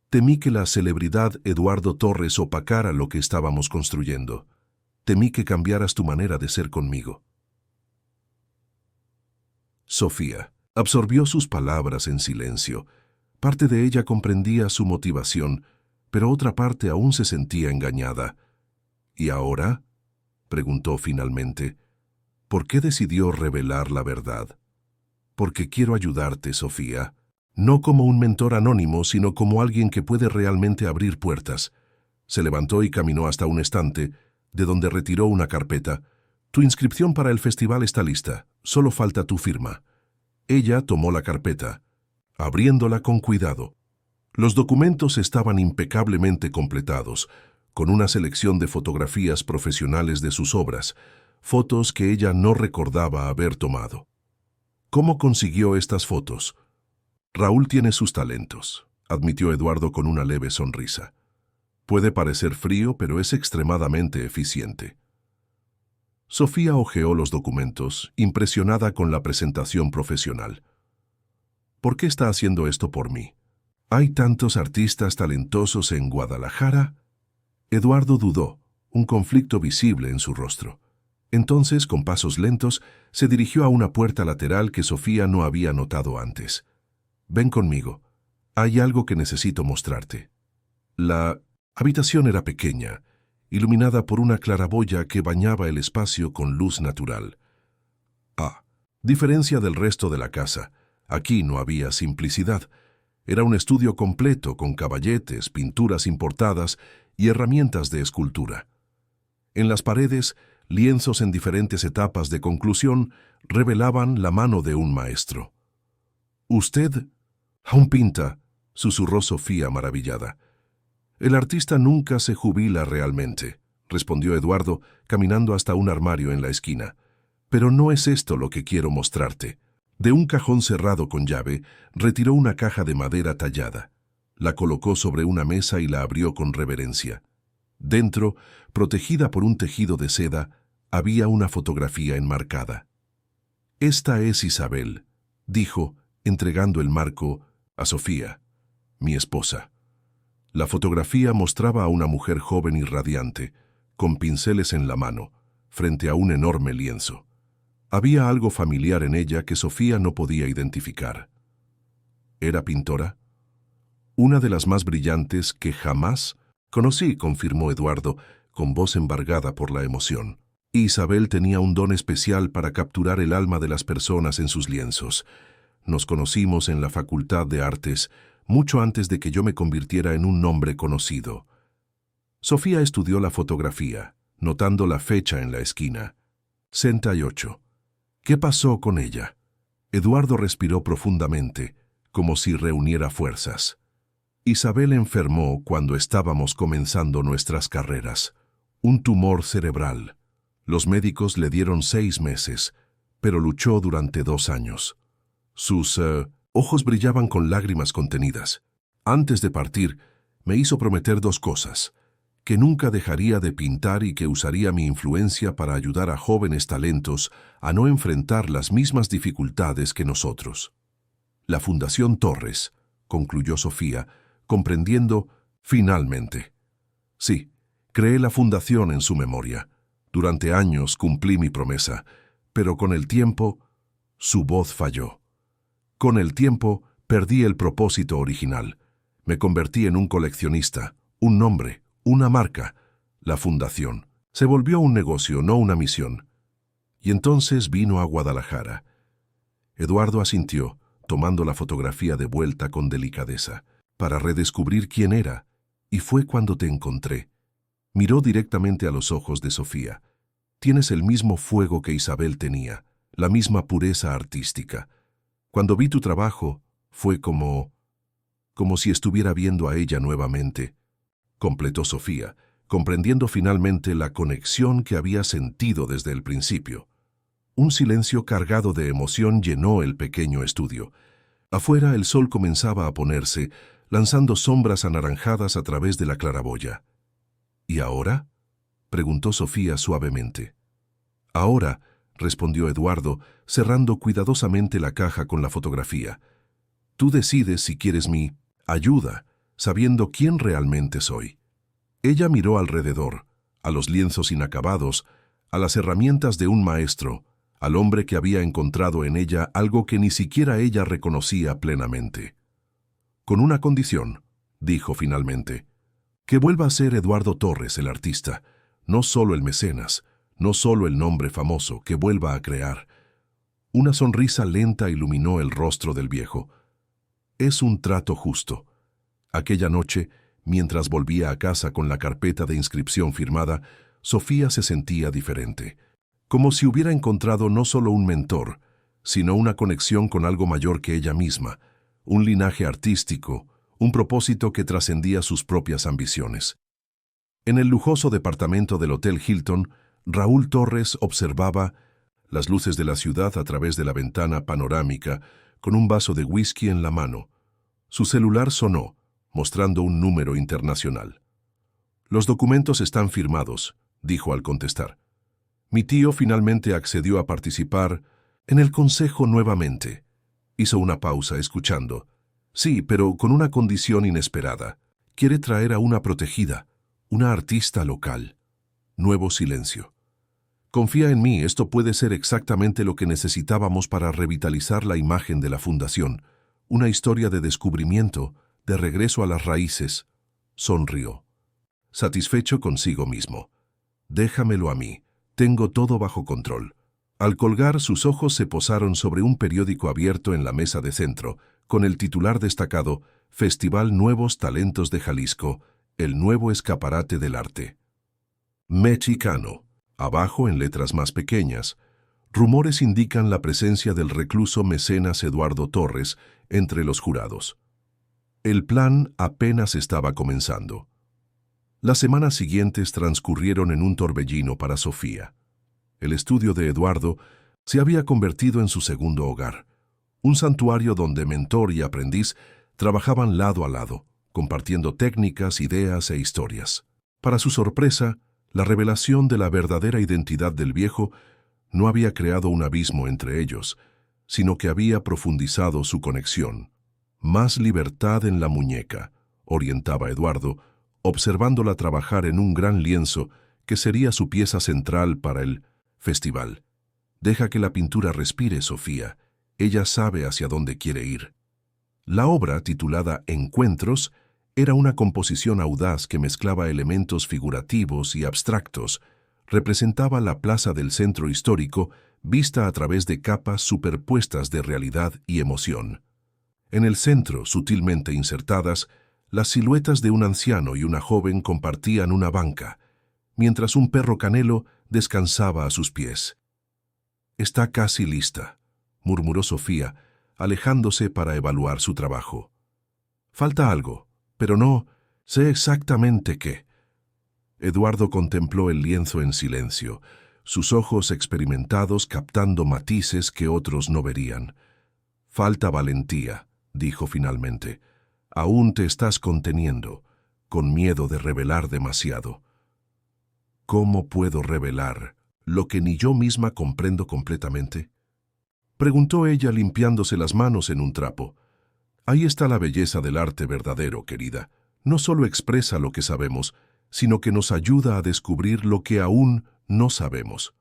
[SPEAKER 1] «temí que la celebridad Eduardo Torres opacara lo que estábamos construyendo. Temí que cambiaras tu manera de ser conmigo». Sofía absorbió sus palabras en silencio. Parte de ella comprendía su motivación, pero otra parte aún se sentía engañada. «¿Y ahora?», preguntó finalmente. «¿Por qué decidió revelar la verdad?». «Porque quiero ayudarte, Sofía. No como un mentor anónimo, sino como alguien que puede realmente abrir puertas». Se levantó y caminó hasta un estante, de donde retiró una carpeta. «Tu inscripción para el festival está lista. Solo falta tu firma». Ella tomó la carpeta, abriéndola con cuidado. Los documentos estaban impecablemente completados, con una selección de fotografías profesionales de sus obras, fotos que ella no recordaba haber tomado. «¿Cómo consiguió estas fotos?». «Raúl tiene sus talentos», admitió Eduardo con una leve sonrisa. «Puede parecer frío, pero es extremadamente eficiente». Sofía hojeó los documentos, impresionada con la presentación profesional. «¿Por qué está haciendo esto por mí? ¿Hay tantos artistas talentosos en Guadalajara?». Eduardo dudó, un conflicto visible en su rostro. Entonces, con pasos lentos, se dirigió a una puerta lateral que Sofía no había notado antes. «Ven conmigo. Hay algo que necesito mostrarte». La habitación era pequeña, iluminada por una claraboya que bañaba el espacio con luz natural. A diferencia del resto de la casa, aquí no había simplicidad. Era un estudio completo con caballetes, pinturas importadas y herramientas de escultura. En las paredes, lienzos en diferentes etapas de conclusión revelaban la mano de un maestro. «¿Usted aún pinta?», susurró Sofía maravillada. «El artista nunca se jubila realmente», respondió Eduardo, caminando hasta un armario en la esquina. «Pero no es esto lo que quiero mostrarte». De un cajón cerrado con llave, retiró una caja de madera tallada. La colocó sobre una mesa y la abrió con reverencia. Dentro, protegida por un tejido de seda, había una fotografía enmarcada. «Esta es Isabel», dijo, entregando el marco a Sofía, mi esposa. La fotografía mostraba a una mujer joven y radiante, con pinceles en la mano, frente a un enorme lienzo. Había algo familiar en ella que Sofía no podía identificar. ¿Era pintora? Una de las más brillantes que jamás conocí, confirmó Eduardo, con voz embargada por la emoción. Isabel tenía un don especial para capturar el alma de las personas en sus lienzos. Nos conocimos en la Facultad de Artes, mucho antes de que yo me convirtiera en un nombre conocido. Sofía estudió la fotografía, notando la fecha en la esquina. 68. ¿Qué pasó con ella? Eduardo respiró profundamente, como si reuniera fuerzas. Isabel enfermó cuando estábamos comenzando nuestras carreras. Un tumor cerebral. Los médicos le dieron 6 meses, pero luchó durante 2 años. Sus ojos brillaban con lágrimas contenidas. Antes de partir, me hizo prometer 2 cosas: que nunca dejaría de pintar y que usaría mi influencia para ayudar a jóvenes talentos a no enfrentar las mismas dificultades que nosotros. La Fundación Torres, concluyó Sofía, comprendiendo finalmente. Sí, creé la fundación en su memoria. Durante años cumplí mi promesa, pero con el tiempo, su voz falló. Con el tiempo, perdí el propósito original. Me convertí en un coleccionista, un nombre, una marca. La fundación se volvió un negocio, no una misión. Y entonces vino a Guadalajara. Eduardo asintió, tomando la fotografía de vuelta con delicadeza, para redescubrir quién era, y fue cuando te encontré. Miró directamente a los ojos de Sofía. Tienes el mismo fuego que Isabel tenía, la misma pureza artística. Cuando vi tu trabajo, fue como si estuviera viendo a ella nuevamente, completó Sofía, comprendiendo finalmente la conexión que había sentido desde el principio. Un silencio cargado de emoción llenó el pequeño estudio. Afuera el sol comenzaba a ponerse, lanzando sombras anaranjadas a través de la claraboya. ¿Y ahora?, preguntó Sofía suavemente. Ahora, respondió Eduardo, cerrando cuidadosamente la caja con la fotografía. Tú decides si quieres mi ayuda, sabiendo quién realmente soy. Ella miró alrededor, a los lienzos inacabados, a las herramientas de un maestro, al hombre que había encontrado en ella algo que ni siquiera ella reconocía plenamente. Con una condición, dijo finalmente: que vuelva a ser Eduardo Torres el artista, no solo el mecenas, no solo el nombre famoso, que vuelva a crear. Una sonrisa lenta iluminó el rostro del viejo. Es un trato justo. Aquella noche, mientras volvía a casa con la carpeta de inscripción firmada, Sofía se sentía diferente, como si hubiera encontrado no solo un mentor, sino una conexión con algo mayor que ella misma, un linaje artístico, un propósito que trascendía sus propias ambiciones. En el lujoso departamento del Hotel Hilton, Raúl Torres observaba las luces de la ciudad a través de la ventana panorámica, con un vaso de whisky en la mano. Su celular sonó, mostrando un número internacional. «Los documentos están firmados», dijo al contestar. «Mi tío finalmente accedió a participar en el consejo nuevamente». Hizo una pausa, escuchando. «Sí, pero con una condición inesperada. Quiere traer a una protegida, una artista local». Nuevo silencio. «Confía en mí, esto puede ser exactamente lo que necesitábamos para revitalizar la imagen de la fundación. Una historia de descubrimiento, de regreso a las raíces». Sonrió, satisfecho consigo mismo. «Déjamelo a mí, tengo todo bajo control». Al colgar, sus ojos se posaron sobre un periódico abierto en la mesa de centro, con el titular destacado: Festival Nuevos Talentos de Jalisco, el nuevo escaparate del arte. Mexicano. Abajo, en letras más pequeñas, rumores indican la presencia del recluso mecenas Eduardo Torres entre los jurados. El plan apenas estaba comenzando. Las semanas siguientes transcurrieron en un torbellino para Sofía. El estudio de Eduardo se había convertido en su segundo hogar, un santuario donde mentor y aprendiz trabajaban lado a lado, compartiendo técnicas, ideas e historias. Para su sorpresa, la revelación de la verdadera identidad del viejo no había creado un abismo entre ellos, sino que había profundizado su conexión. Más libertad en la muñeca, orientaba Eduardo, observándola trabajar en un gran lienzo que sería su pieza central para el festival. Deja que la pintura respire, Sofía. Ella sabe hacia dónde quiere ir. La obra, titulada Encuentros, era una composición audaz que mezclaba elementos figurativos y abstractos. Representaba la plaza del centro histórico vista a través de capas superpuestas de realidad y emoción. En el centro, sutilmente insertadas, las siluetas de un anciano y una joven compartían una banca, mientras un perro canelo descansaba a sus pies. «Está casi lista», murmuró Sofía, alejándose para evaluar su trabajo. «Falta algo, pero no sé exactamente qué». Eduardo contempló el lienzo en silencio, sus ojos experimentados captando matices que otros no verían. «Falta valentía», dijo finalmente. «Aún te estás conteniendo, con miedo de revelar demasiado». «¿Cómo puedo revelar lo que ni yo misma comprendo completamente?», preguntó ella limpiándose las manos en un trapo. «Ahí está la belleza del arte verdadero, querida. No solo expresa lo que sabemos, sino que nos ayuda a descubrir lo que aún no sabemos».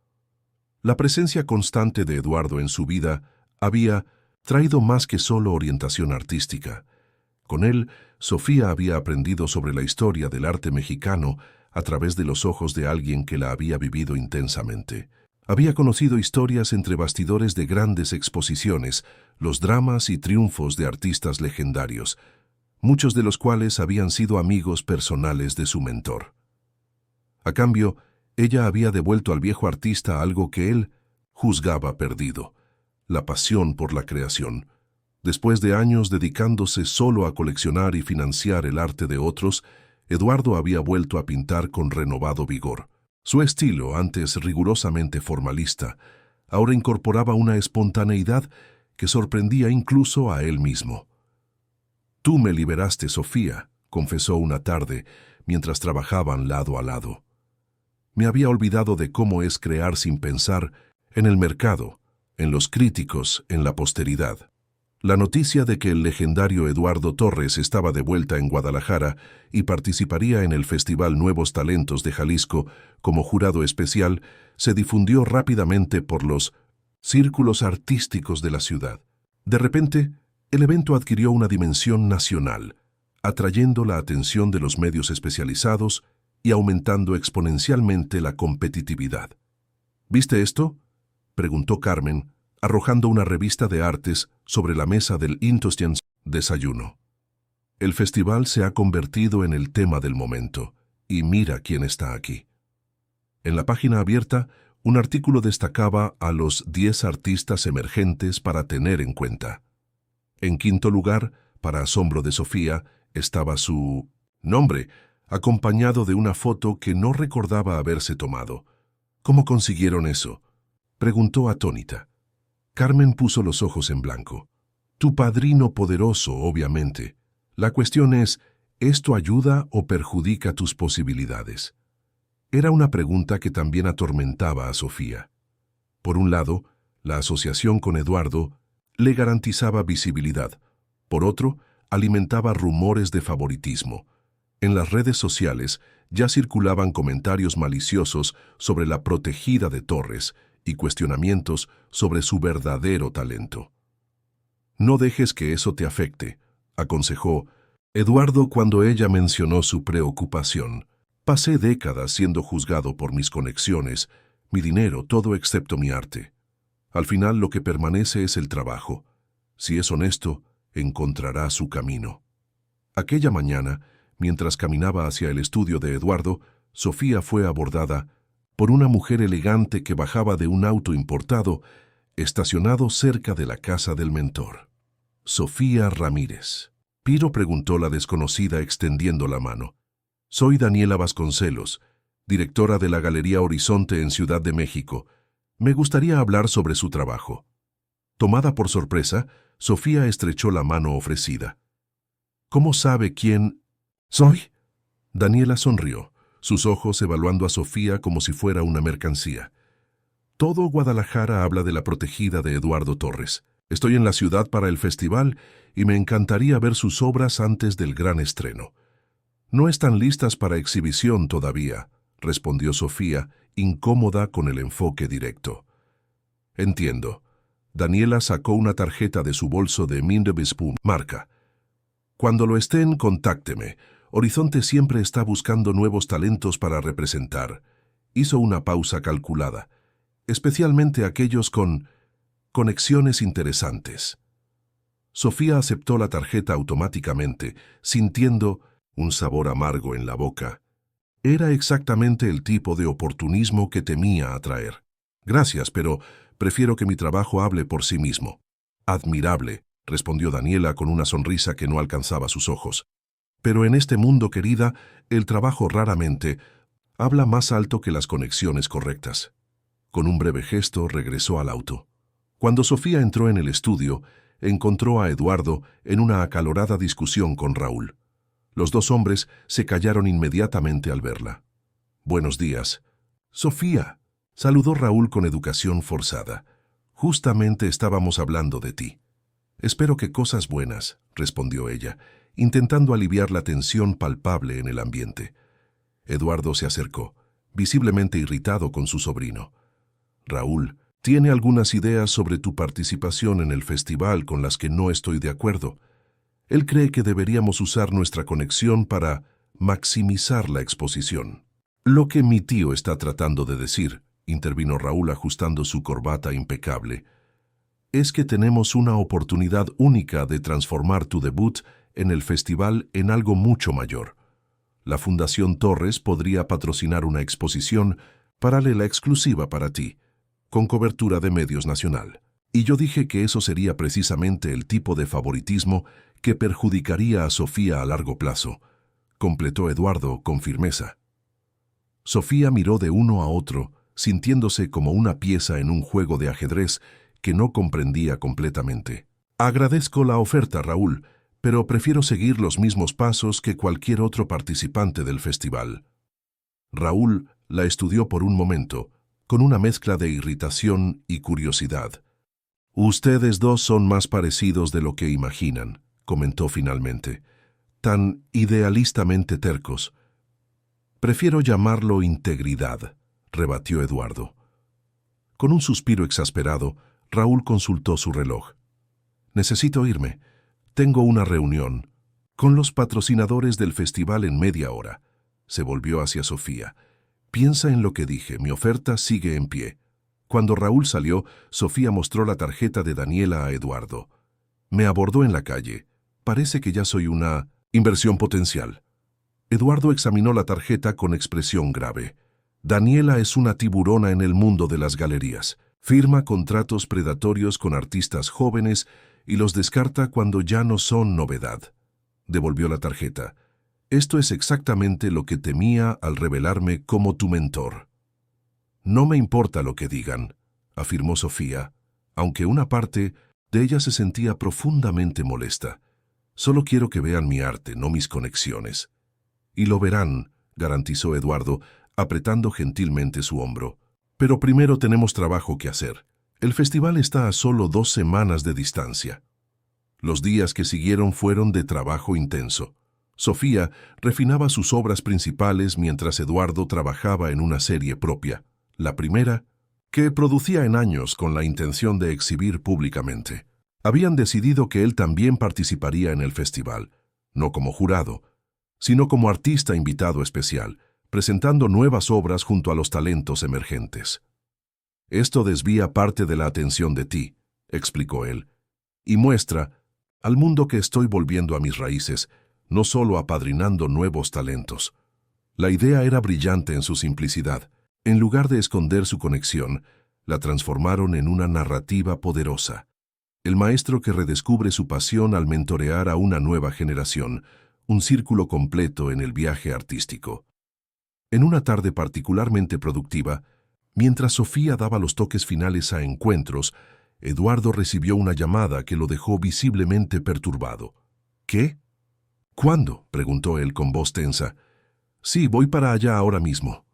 [SPEAKER 1] La presencia constante de Eduardo en su vida había traído más que solo orientación artística. Con él, Sofía había aprendido sobre la historia del arte mexicano a través de los ojos de alguien que la había vivido intensamente. Había conocido historias entre bastidores de grandes exposiciones, los dramas y triunfos de artistas legendarios, muchos de los cuales habían sido amigos personales de su mentor. A cambio, ella había devuelto al viejo artista algo que él juzgaba perdido: la pasión por la creación. Después de años dedicándose solo a coleccionar y financiar el arte de otros, Eduardo había vuelto a pintar con renovado vigor. Su estilo, antes rigurosamente formalista, ahora incorporaba una espontaneidad que sorprendía incluso a él mismo. «Tú me liberaste, Sofía», confesó una tarde, mientras trabajaban lado a lado. «Me había olvidado de cómo es crear sin pensar en el mercado, en los críticos, en la posteridad». La noticia de que el legendario Eduardo Torres estaba de vuelta en Guadalajara y participaría en el Festival Nuevos Talentos de Jalisco como jurado especial se difundió rápidamente por los círculos artísticos de la ciudad. De repente, el evento adquirió una dimensión nacional, atrayendo la atención de los medios especializados y aumentando exponencialmente la competitividad. «¿Viste esto?», preguntó Carmen, arrojando una revista de artes sobre la mesa del Intostens desayuno. «El festival se ha convertido en el tema del momento, y mira quién está aquí». En la página abierta, un artículo destacaba a los 10 artistas emergentes para tener en cuenta. En quinto lugar, para asombro de Sofía, estaba su nombre, acompañado de una foto que no recordaba haberse tomado. «¿Cómo consiguieron eso?», preguntó atónita. Carmen puso los ojos en blanco. «Tu padrino poderoso, obviamente. La cuestión es, ¿esto ayuda o perjudica tus posibilidades?». Era una pregunta que también atormentaba a Sofía. Por un lado, la asociación con Eduardo le garantizaba visibilidad. Por otro, alimentaba rumores de favoritismo. En las redes sociales ya circulaban comentarios maliciosos sobre la protegida de Torres y cuestionamientos sobre su verdadero talento. «No dejes que eso te afecte», aconsejó Eduardo cuando ella mencionó su preocupación. «Pasé décadas siendo juzgado por mis conexiones, mi dinero, todo excepto mi arte. Al final lo que permanece es el trabajo. Si es honesto, encontrará su camino». Aquella mañana, mientras caminaba hacia el estudio de Eduardo, Sofía fue abordada por una mujer elegante que bajaba de un auto importado estacionado cerca de la casa del mentor. «Sofía Ramírez». «Piro», preguntó la desconocida extendiendo la mano. «Soy Daniela Vasconcelos, directora de la Galería Horizonte en Ciudad de México. Me gustaría hablar sobre su trabajo». Tomada por sorpresa, Sofía estrechó la mano ofrecida. ¿Cómo sabe quién soy? Daniela sonrió, sus ojos evaluando a Sofía como si fuera una mercancía. Todo Guadalajara habla de la protegida de Eduardo Torres. Estoy en la ciudad para el festival y me encantaría ver sus obras antes del gran estreno. No están listas para exhibición todavía, respondió Sofía, incómoda con el enfoque directo. Entiendo. Daniela sacó una tarjeta de su bolso de Mindebespun, marca. Cuando lo estén, contácteme. Horizonte siempre está buscando nuevos talentos para representar. Hizo una pausa calculada. Especialmente aquellos con conexiones interesantes. Sofía aceptó la tarjeta automáticamente, sintiendo un sabor amargo en la boca. Era exactamente el tipo de oportunismo que temía atraer. Gracias, pero prefiero que mi trabajo hable por sí mismo. Admirable, respondió Daniela con una sonrisa que no alcanzaba sus ojos. Pero en este mundo, querida, el trabajo raramente habla más alto que las conexiones correctas. Con un breve gesto regresó al auto. Cuando Sofía entró en el estudio, encontró a Eduardo en una acalorada discusión con Raúl. Los dos hombres se callaron inmediatamente al verla. «Buenos días». «Sofía», saludó Raúl con educación forzada. «Justamente estábamos hablando de ti». «Espero que cosas buenas», respondió ella, intentando aliviar la tensión palpable en el ambiente. Eduardo se acercó, visiblemente irritado con su sobrino. «Raúl, tiene algunas ideas sobre tu participación en el festival con las que no estoy de acuerdo. Él cree que deberíamos usar nuestra conexión para maximizar la exposición». «Lo que mi tío está tratando de decir», intervino Raúl ajustando su corbata impecable, «es que tenemos una oportunidad única de transformar tu debut en el festival en algo mucho mayor. La Fundación Torres podría patrocinar una exposición paralela exclusiva para ti, con cobertura de medios nacional. Y yo dije que eso sería precisamente el tipo de favoritismo que perjudicaría a Sofía a largo plazo», completó Eduardo con firmeza. Sofía miró de uno a otro, sintiéndose como una pieza en un juego de ajedrez que no comprendía completamente. «Agradezco la oferta, Raúl, pero prefiero seguir los mismos pasos que cualquier otro participante del festival». Raúl la estudió por un momento, con una mezcla de irritación y curiosidad. «Ustedes dos son más parecidos de lo que imaginan», comentó finalmente. «Tan idealistamente tercos». «Prefiero llamarlo integridad», rebatió Eduardo. Con un suspiro exasperado, Raúl consultó su reloj. «Necesito irme. Tengo una reunión con los patrocinadores del festival en media hora». Se volvió hacia Sofía. «Piensa en lo que dije, mi oferta sigue en pie». Cuando Raúl salió, Sofía mostró la tarjeta de Daniela a Eduardo. «Me abordó en la calle. Parece que ya soy una inversión potencial». Eduardo examinó la tarjeta con expresión grave. «Daniela es una tiburona en el mundo de las galerías. Firma contratos predatorios con artistas jóvenes y los descarta cuando ya no son novedad». Devolvió la tarjeta. «Esto es exactamente lo que temía al revelarme como tu mentor». «No me importa lo que digan», afirmó Sofía, aunque una parte de ella se sentía profundamente molesta. «Solo quiero que vean mi arte, no mis conexiones». «Y lo verán», garantizó Eduardo, apretando gentilmente su hombro. «Pero primero tenemos trabajo que hacer. El festival está a solo 2 semanas de distancia». Los días que siguieron fueron de trabajo intenso. Sofía refinaba sus obras principales mientras Eduardo trabajaba en una serie propia, la primera, que producía en años con la intención de exhibir públicamente. Habían decidido que él también participaría en el festival, no como jurado, sino como artista invitado especial, presentando nuevas obras junto a los talentos emergentes. «Esto desvía parte de la atención de ti», explicó él, «y muestra al mundo que estoy volviendo a mis raíces, no solo apadrinando nuevos talentos». La idea era brillante en su simplicidad. En lugar de esconder su conexión, la transformaron en una narrativa poderosa. El maestro que redescubre su pasión al mentorear a una nueva generación, un círculo completo en el viaje artístico. En una tarde particularmente productiva, mientras Sofía daba los toques finales a encuentros, Eduardo recibió una llamada que lo dejó visiblemente perturbado. ¿Qué? ¿Cuándo?, preguntó él con voz tensa. Sí, voy para allá ahora mismo.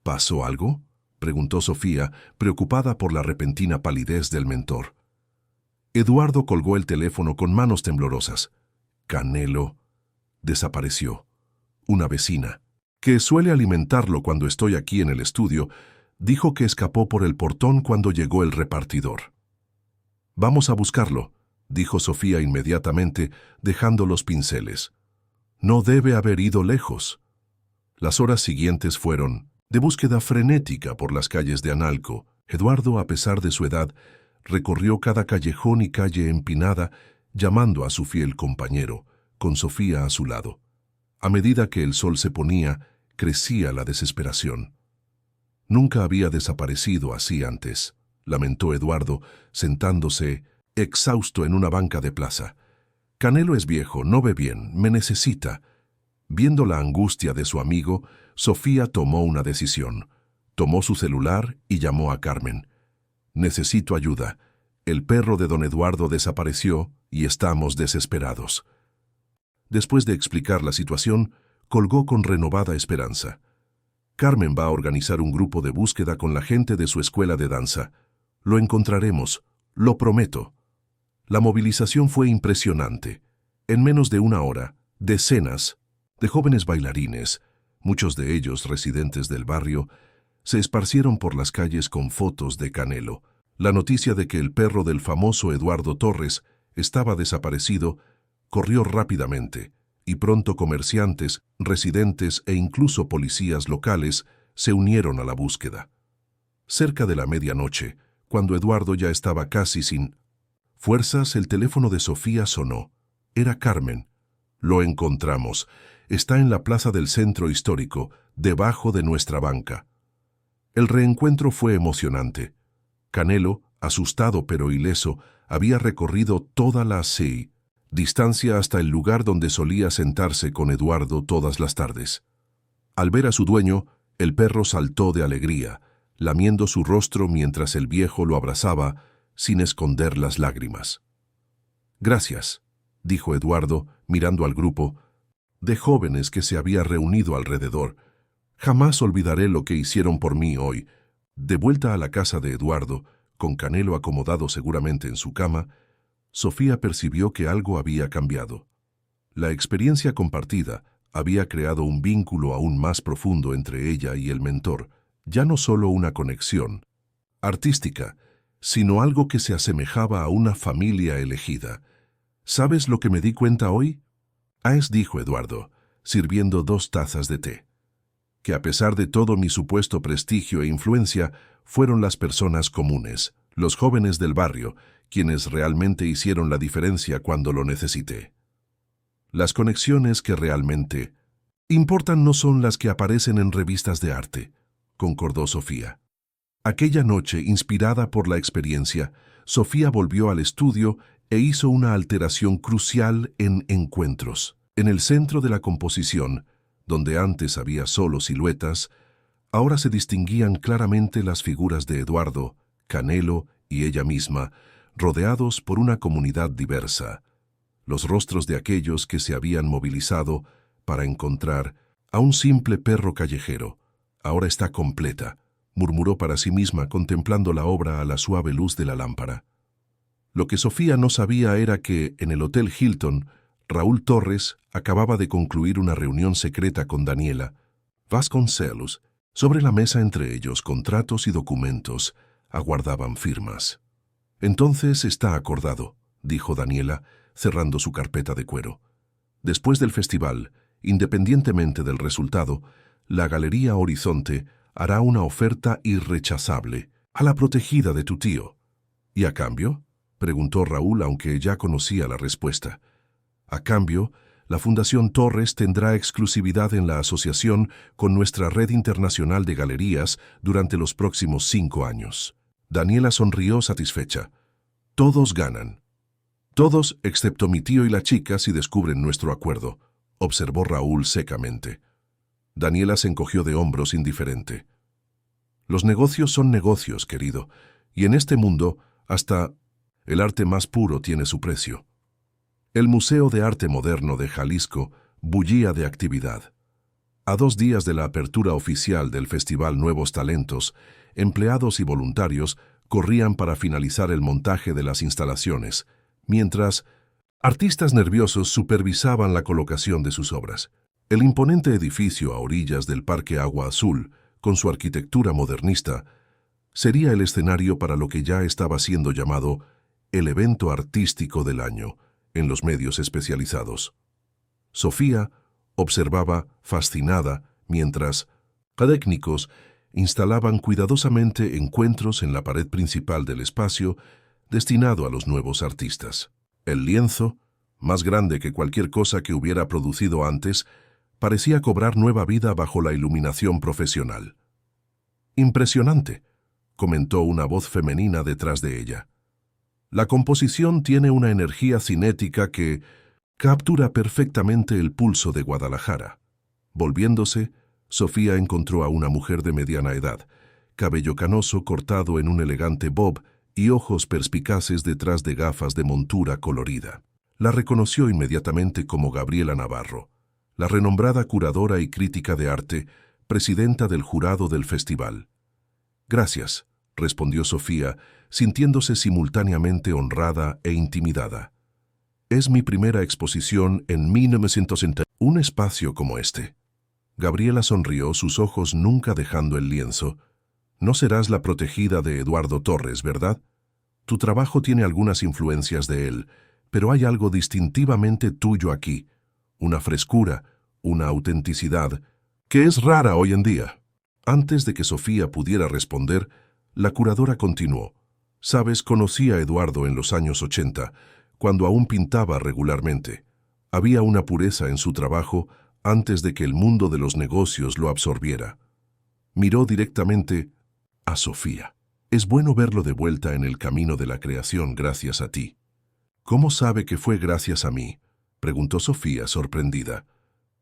[SPEAKER 1] ¿Pasó algo?, preguntó Sofía, preocupada por la repentina palidez del mentor. Eduardo colgó el teléfono con manos temblorosas. Canelo desapareció. Una vecina, que suele alimentarlo cuando estoy aquí en el estudio, dijo que escapó por el portón cuando llegó el repartidor. Vamos a buscarlo, dijo Sofía inmediatamente, dejando los pinceles. No debe haber ido lejos. Las horas siguientes fueron de búsqueda frenética por las calles de Analco. Eduardo, a pesar de su edad, recorrió cada callejón y calle empinada, llamando a su fiel compañero, con Sofía a su lado. A medida que el sol se ponía, crecía la desesperación. Nunca había desaparecido así antes, lamentó Eduardo, sentándose, exhausto en una banca de plaza. Canelo es viejo, no ve bien, me necesita. Viendo la angustia de su amigo, Sofía tomó una decisión. Tomó su celular y llamó a Carmen. Necesito ayuda. El perro de don Eduardo desapareció y estamos desesperados. Después de explicar la situación, colgó con renovada esperanza. Carmen va a organizar un grupo de búsqueda con la gente de su escuela de danza. Lo encontraremos, lo prometo. La movilización fue impresionante. En menos de una hora, decenas de jóvenes bailarines, muchos de ellos residentes del barrio, se esparcieron por las calles con fotos de Canelo. La noticia de que el perro del famoso Eduardo Torres estaba desaparecido corrió rápidamente, y pronto comerciantes, residentes e incluso policías locales se unieron a la búsqueda. Cerca de la medianoche, cuando Eduardo ya estaba casi sin fuerzas, el teléfono de Sofía sonó. Era Carmen. Lo encontramos. Está en la plaza del centro histórico, debajo de nuestra banca. El reencuentro fue emocionante. Canelo, asustado pero ileso, había recorrido toda la distancia hasta el lugar donde solía sentarse con Eduardo todas las tardes. Al ver a su dueño, el perro saltó de alegría, lamiendo su rostro mientras el viejo lo abrazaba, sin esconder las lágrimas. «Gracias», dijo Eduardo, mirando al grupo de jóvenes que se había reunido alrededor. «Jamás olvidaré lo que hicieron por mí hoy». De vuelta a la casa de Eduardo, con Canelo acomodado seguramente en su cama, Sofía percibió que algo había cambiado. La experiencia compartida había creado un vínculo aún más profundo entre ella y el mentor, ya no solo una conexión artística, sino algo que se asemejaba a una familia elegida. ¿Sabes lo que me di cuenta hoy?, dijo Eduardo, sirviendo 2 tazas de té. Que a pesar de todo mi supuesto prestigio e influencia, fueron las personas comunes, los jóvenes del barrio, quienes realmente hicieron la diferencia cuando lo necesité. Las conexiones que realmente importan no son las que aparecen en revistas de arte, concordó Sofía. Aquella noche, inspirada por la experiencia, Sofía volvió al estudio e hizo una alteración crucial en encuentros. En el centro de la composición, donde antes había solo siluetas, ahora se distinguían claramente las figuras de Eduardo, Canelo y ella misma, rodeados por una comunidad diversa. Los rostros de aquellos que se habían movilizado para encontrar a un simple perro callejero. Ahora está completa, murmuró para sí misma contemplando la obra a la suave luz de la lámpara. Lo que Sofía no sabía era que, en el Hotel Hilton, Raúl Torres acababa de concluir una reunión secreta con Daniela Vasconcelos. Sobre la mesa entre ellos, contratos y documentos aguardaban firmas. «Entonces está acordado», dijo Daniela, cerrando su carpeta de cuero. «Después del festival, independientemente del resultado, la Galería Horizonte hará una oferta irrechazable a la protegida de tu tío». «¿Y a cambio?», preguntó Raúl, aunque ya conocía la respuesta. «A cambio, la Fundación Torres tendrá exclusividad en la asociación con nuestra red internacional de galerías durante los próximos 5 años». Daniela sonrió satisfecha. «Todos ganan». «Todos, excepto mi tío y la chica, si descubren nuestro acuerdo», observó Raúl secamente. Daniela se encogió de hombros indiferente. «Los negocios son negocios, querido, y en este mundo, hasta El arte más puro tiene su precio. El Museo de Arte Moderno de Jalisco bullía de actividad. A 2 días de la apertura oficial del Festival Nuevos Talentos, empleados y voluntarios corrían para finalizar el montaje de las instalaciones, mientras artistas nerviosos supervisaban la colocación de sus obras. El imponente edificio a orillas del Parque Agua Azul, con su arquitectura modernista, sería el escenario para lo que ya estaba siendo llamado el evento artístico del año en los medios especializados. Sofía observaba fascinada mientras técnicos instalaban cuidadosamente encuentros en la pared principal del espacio destinado a los nuevos artistas. El lienzo, más grande que cualquier cosa que hubiera producido antes, parecía cobrar nueva vida bajo la iluminación profesional. «Impresionante», comentó una voz femenina detrás de ella. «La composición tiene una energía cinética que captura perfectamente el pulso de Guadalajara». Volviéndose, Sofía encontró a una mujer de mediana edad, cabello canoso cortado en un elegante bob y ojos perspicaces detrás de gafas de montura colorida. La reconoció inmediatamente como Gabriela Navarro, la renombrada curadora y crítica de arte, presidenta del jurado del festival. «Gracias», respondió Sofía, sintiéndose simultáneamente honrada e intimidada. «Es mi primera exposición en 1960. Un espacio como este». Gabriela sonrió, sus ojos nunca dejando el lienzo. «No serás la protegida de Eduardo Torres, ¿verdad? Tu trabajo tiene algunas influencias de él, pero hay algo distintivamente tuyo aquí, una frescura, una autenticidad, que es rara hoy en día». Antes de que Sofía pudiera responder, la curadora continuó. «Sabes, conocí a Eduardo en los años 80, cuando aún pintaba regularmente. Había una pureza en su trabajo antes de que el mundo de los negocios lo absorbiera». Miró directamente a Sofía. «Es bueno verlo de vuelta en el camino de la creación gracias a ti». «¿Cómo sabe que fue gracias a mí?», preguntó Sofía, sorprendida.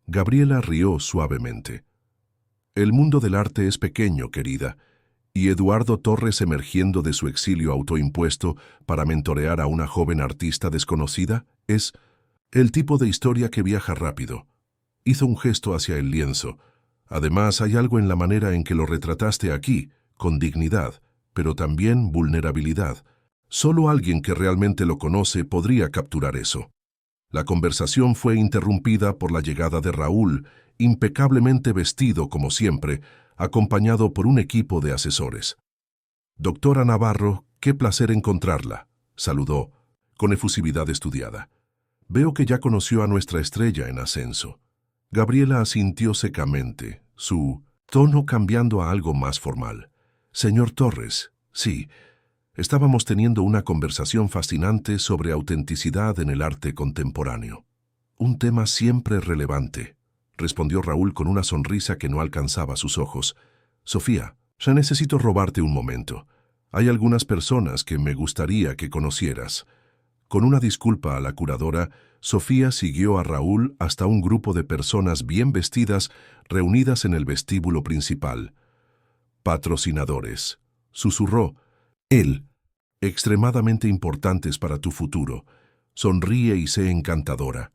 [SPEAKER 1] Gabriela rió suavemente. «El mundo del arte es pequeño, querida, y Eduardo Torres emergiendo de su exilio autoimpuesto para mentorear a una joven artista desconocida es el tipo de historia que viaja rápido». Hizo un gesto hacia el lienzo. «Además, hay algo en la manera en que lo retrataste aquí, con dignidad, pero también vulnerabilidad. Solo alguien que realmente lo conoce podría capturar eso». La conversación fue interrumpida por la llegada de Raúl, impecablemente vestido como siempre, acompañado por un equipo de asesores. «Doctora Navarro, qué placer encontrarla», saludó, con efusividad estudiada. «Veo que ya conoció a nuestra estrella en ascenso». Gabriela asintió secamente, su tono cambiando a algo más formal. «Señor Torres, sí, estábamos teniendo una conversación fascinante sobre autenticidad en el arte contemporáneo. Un tema siempre relevante», respondió Raúl con una sonrisa que no alcanzaba sus ojos. «Sofía, ya necesito robarte un momento. Hay algunas personas que me gustaría que conocieras». Con una disculpa a la curadora, Sofía siguió a Raúl hasta un grupo de personas bien vestidas reunidas en el vestíbulo principal. «Patrocinadores», susurró. «Él, extremadamente importantes para tu futuro. Sonríe y sé encantadora».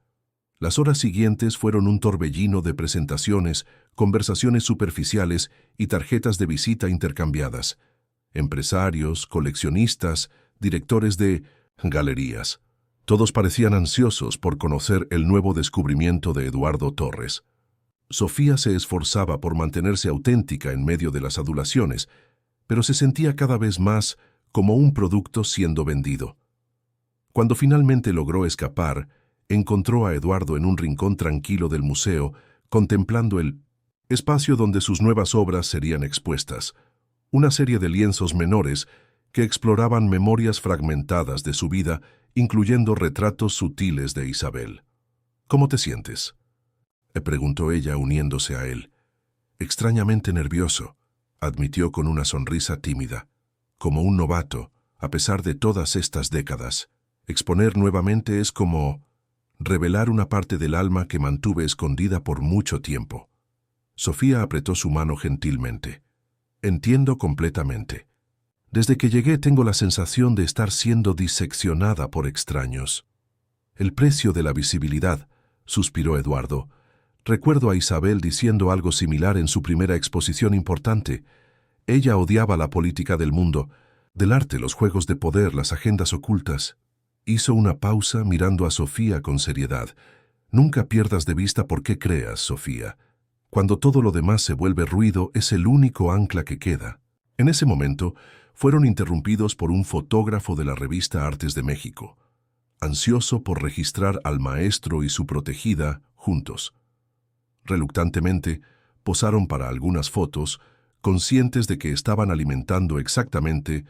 [SPEAKER 1] Las horas siguientes fueron un torbellino de presentaciones, conversaciones superficiales y tarjetas de visita intercambiadas. Empresarios, coleccionistas, directores de galerías. Todos parecían ansiosos por conocer el nuevo descubrimiento de Eduardo Torres. Sofía se esforzaba por mantenerse auténtica en medio de las adulaciones, pero se sentía cada vez más como un producto siendo vendido. Cuando finalmente logró escapar, encontró a Eduardo en un rincón tranquilo del museo, contemplando el espacio donde sus nuevas obras serían expuestas, una serie de lienzos menores que exploraban memorias fragmentadas de su vida, incluyendo retratos sutiles de Isabel. «¿Cómo te sientes?», le preguntó ella uniéndose a él. «Extrañamente nervioso», admitió con una sonrisa tímida. «Como un novato, a pesar de todas estas décadas. Exponer nuevamente es como revelar una parte del alma que mantuve escondida por mucho tiempo». Sofía apretó su mano gentilmente. «Entiendo completamente. Desde que llegué tengo la sensación de estar siendo diseccionada por extraños. El precio de la visibilidad, suspiró Eduardo. Recuerdo a Isabel diciendo algo similar en su primera exposición importante. Ella odiaba la política del mundo, del arte, los juegos de poder, las agendas ocultas. Hizo una pausa mirando a Sofía con seriedad. Nunca pierdas de vista por qué creas, Sofía. Cuando todo lo demás se vuelve ruido, es el único ancla que queda. En ese momento, fueron interrumpidos por un fotógrafo de la revista Artes de México, ansioso por registrar al maestro y su protegida juntos. Reluctantemente, posaron para algunas fotos, conscientes de que estaban alimentando exactamente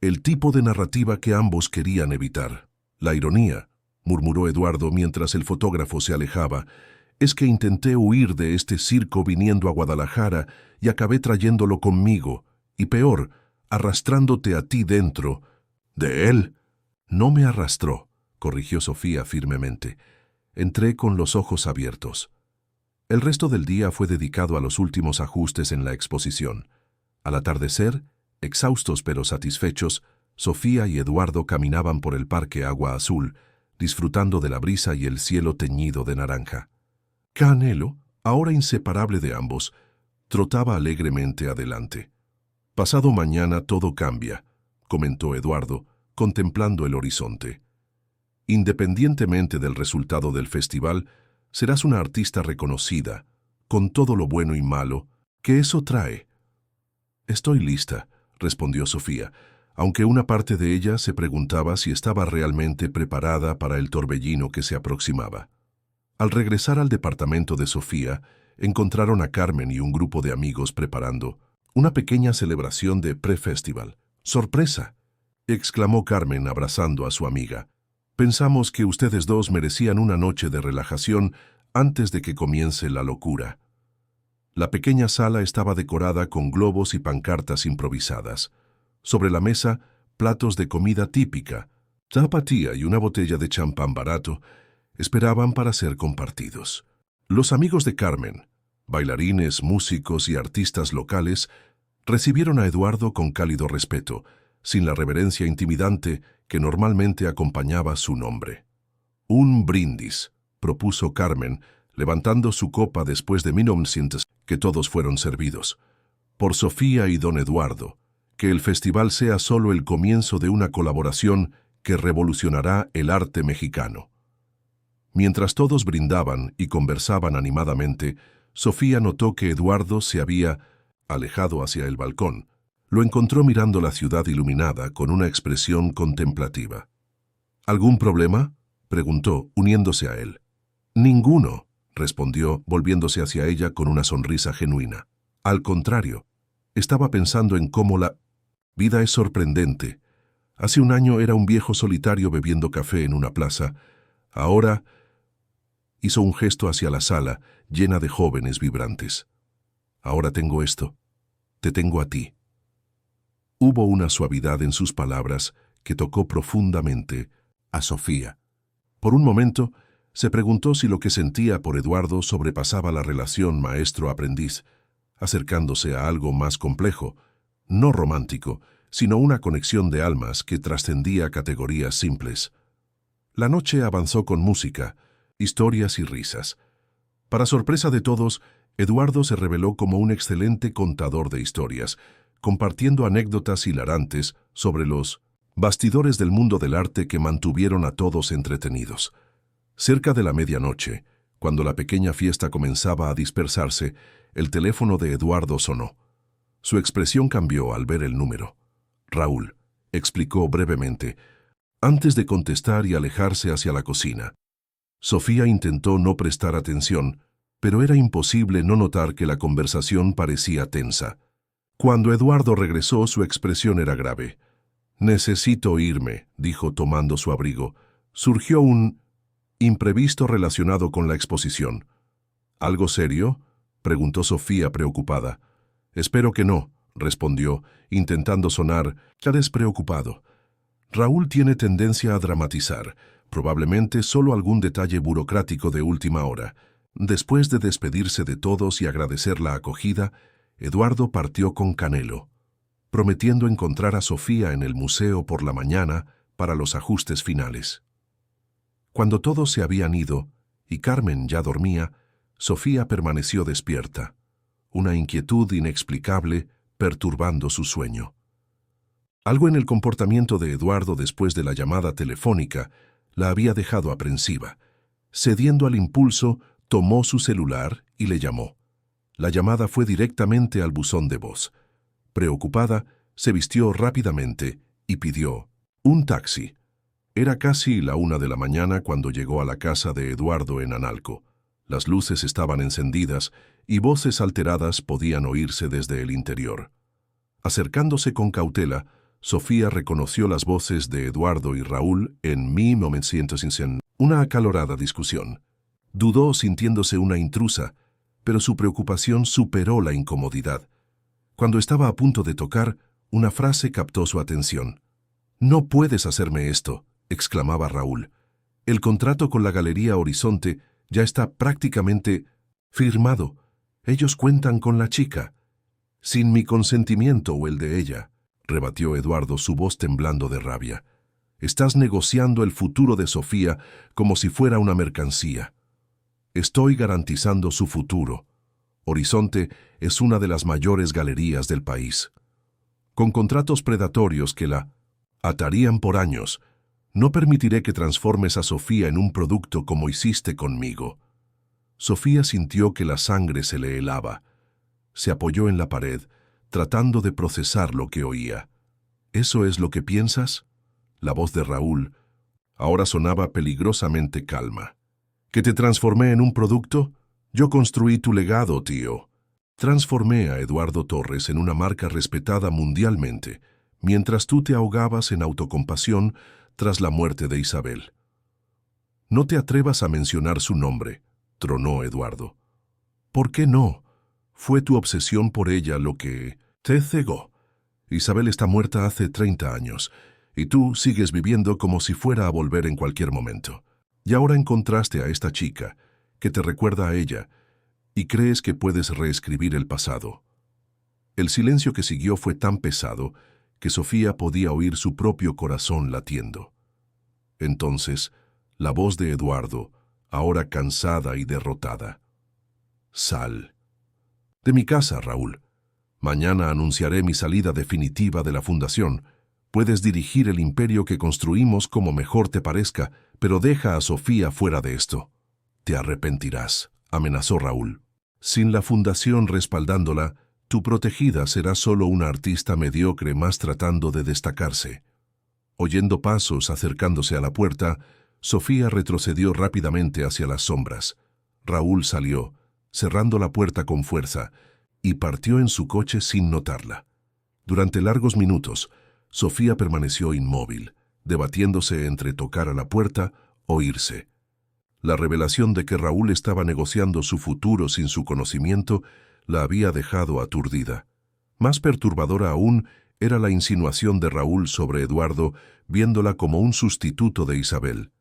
[SPEAKER 1] el tipo de narrativa que ambos querían evitar. La ironía, murmuró Eduardo mientras el fotógrafo se alejaba, es que intenté huir de este circo viniendo a Guadalajara y acabé trayéndolo conmigo, y peor, arrastrándote a ti dentro. ¿De él? No me arrastró, corrigió Sofía firmemente. Entré con los ojos abiertos. El resto del día fue dedicado a los últimos ajustes en la exposición. Al atardecer, exhaustos pero satisfechos, Sofía y Eduardo caminaban por el parque Agua Azul, disfrutando de la brisa y el cielo teñido de naranja. Canelo, ahora inseparable de ambos, trotaba alegremente adelante. «Pasado mañana todo cambia», comentó Eduardo, contemplando el horizonte. «Independientemente del resultado del festival, serás una artista reconocida, con todo lo bueno y malo que eso trae». «Estoy lista», respondió Sofía, aunque una parte de ella se preguntaba si estaba realmente preparada para el torbellino que se aproximaba. Al regresar al departamento de Sofía, encontraron a Carmen y un grupo de amigos preparando una pequeña celebración de pre-festival. «¡Sorpresa!», exclamó Carmen abrazando a su amiga. «Pensamos que ustedes dos merecían una noche de relajación antes de que comience la locura». La pequeña sala estaba decorada con globos y pancartas improvisadas. Sobre la mesa, platos de comida típica, tapatía y una botella de champán barato, esperaban para ser compartidos. Los amigos de Carmen, bailarines, músicos y artistas locales, recibieron a Eduardo con cálido respeto, sin la reverencia intimidante que normalmente acompañaba su nombre. «Un brindis», propuso Carmen, levantando su copa después de 1900 que todos fueron servidos. «Por Sofía y don Eduardo, que el festival sea solo el comienzo de una colaboración que revolucionará el arte mexicano». Mientras todos brindaban y conversaban animadamente, Sofía notó que Eduardo se había alejado hacia el balcón. Lo encontró mirando la ciudad iluminada con una expresión contemplativa. «¿Algún problema?», preguntó, uniéndose a él. «Ninguno», respondió, volviéndose hacia ella con una sonrisa genuina. «Al contrario, estaba pensando en cómo la vida es sorprendente. Hace un año era un viejo solitario bebiendo café en una plaza. Ahora…» Hizo un gesto hacia la sala, llena de jóvenes vibrantes. «Ahora tengo esto. Te tengo a ti». Hubo una suavidad en sus palabras que tocó profundamente a Sofía. Por un momento, se preguntó si lo que sentía por Eduardo sobrepasaba la relación maestro-aprendiz, acercándose a algo más complejo, no romántico, sino una conexión de almas que trascendía categorías simples. La noche avanzó con música, historias y risas. Para sorpresa de todos, Eduardo se reveló como un excelente contador de historias, compartiendo anécdotas hilarantes sobre los bastidores del mundo del arte que mantuvieron a todos entretenidos. Cerca de la medianoche, cuando la pequeña fiesta comenzaba a dispersarse, el teléfono de Eduardo sonó. Su expresión cambió al ver el número. «Raúl», explicó brevemente, antes de contestar y alejarse hacia la cocina. Sofía intentó no prestar atención, pero era imposible no notar que la conversación parecía tensa. Cuando Eduardo regresó, su expresión era grave. «Necesito irme», dijo tomando su abrigo. Surgió un imprevisto relacionado con la exposición. «¿Algo serio?», preguntó Sofía preocupada. «Espero que no», respondió, intentando sonar despreocupado. «Raúl tiene tendencia a dramatizar, probablemente solo algún detalle burocrático de última hora». Después de despedirse de todos y agradecer la acogida, Eduardo partió con Canelo. prometiendo encontrar a Sofía en el museo por la mañana para los ajustes finales. Cuando todos se habían ido y Carmen ya dormía, Sofía permaneció despierta, una inquietud inexplicable perturbando su sueño. Algo en el comportamiento de Eduardo después de la llamada telefónica la había dejado aprensiva. Cediendo al impulso, tomó su celular y le llamó. La llamada fue directamente al buzón de voz. Preocupada, se vistió rápidamente y pidió un taxi. Era casi la 1 de la mañana cuando llegó a la casa de Eduardo en Analco. Las luces estaban encendidas y voces alteradas podían oírse desde el interior. Acercándose con cautela, Sofía reconoció las voces de Eduardo y Raúl en 1900, una acalorada discusión. Dudó sintiéndose una intrusa, pero su preocupación superó la incomodidad. Cuando estaba a punto de tocar, una frase captó su atención. «No puedes hacerme esto», exclamaba Raúl. «El contrato con la Galería Horizonte ya está prácticamente firmado. Ellos cuentan con la chica. Sin mi consentimiento o el de ella», rebatió Eduardo, su voz temblando de rabia. «Estás negociando el futuro de Sofía como si fuera una mercancía. Estoy garantizando su futuro. Horizonte es una de las mayores galerías del país. Con contratos predatorios que la atarían por años, no permitiré que transformes a Sofía en un producto como hiciste conmigo». Sofía sintió que la sangre se le helaba. Se apoyó en la pared, tratando de procesar lo que oía. «¿Eso es lo que piensas?». La voz de Raúl ahora sonaba peligrosamente calma. «¿Que te transformé en un producto? Yo construí tu legado, tío. Transformé a Eduardo Torres en una marca respetada mundialmente, mientras tú te ahogabas en autocompasión tras la muerte de Isabel». «No te atrevas a mencionar su nombre», tronó Eduardo. «¿Por qué no? Fue tu obsesión por ella lo que te cegó. Isabel está muerta hace 30 años, y tú sigues viviendo como si fuera a volver en cualquier momento. Y ahora encontraste a esta chica, que te recuerda a ella, y crees que puedes reescribir el pasado». El silencio que siguió fue tan pesado que Sofía podía oír su propio corazón latiendo. Entonces, la voz de Eduardo, ahora cansada y derrotada. «Sal de mi casa, Raúl. Mañana anunciaré mi salida definitiva de la fundación. Puedes dirigir el imperio que construimos como mejor te parezca, pero deja a Sofía fuera de esto. Te arrepentirás», amenazó Raúl. «Sin la fundación respaldándola, tu protegida será solo una artista mediocre más tratando de destacarse». Oyendo pasos acercándose a la puerta, Sofía retrocedió rápidamente hacia las sombras. Raúl salió, cerrando la puerta con fuerza, y partió en su coche sin notarla. Durante largos minutos, Sofía permaneció inmóvil, debatiéndose entre tocar a la puerta o irse. La revelación de que Raúl estaba negociando su futuro sin su conocimiento la había dejado aturdida. Más perturbadora aún era la insinuación de Raúl sobre Eduardo, viéndola como un sustituto de Isabel.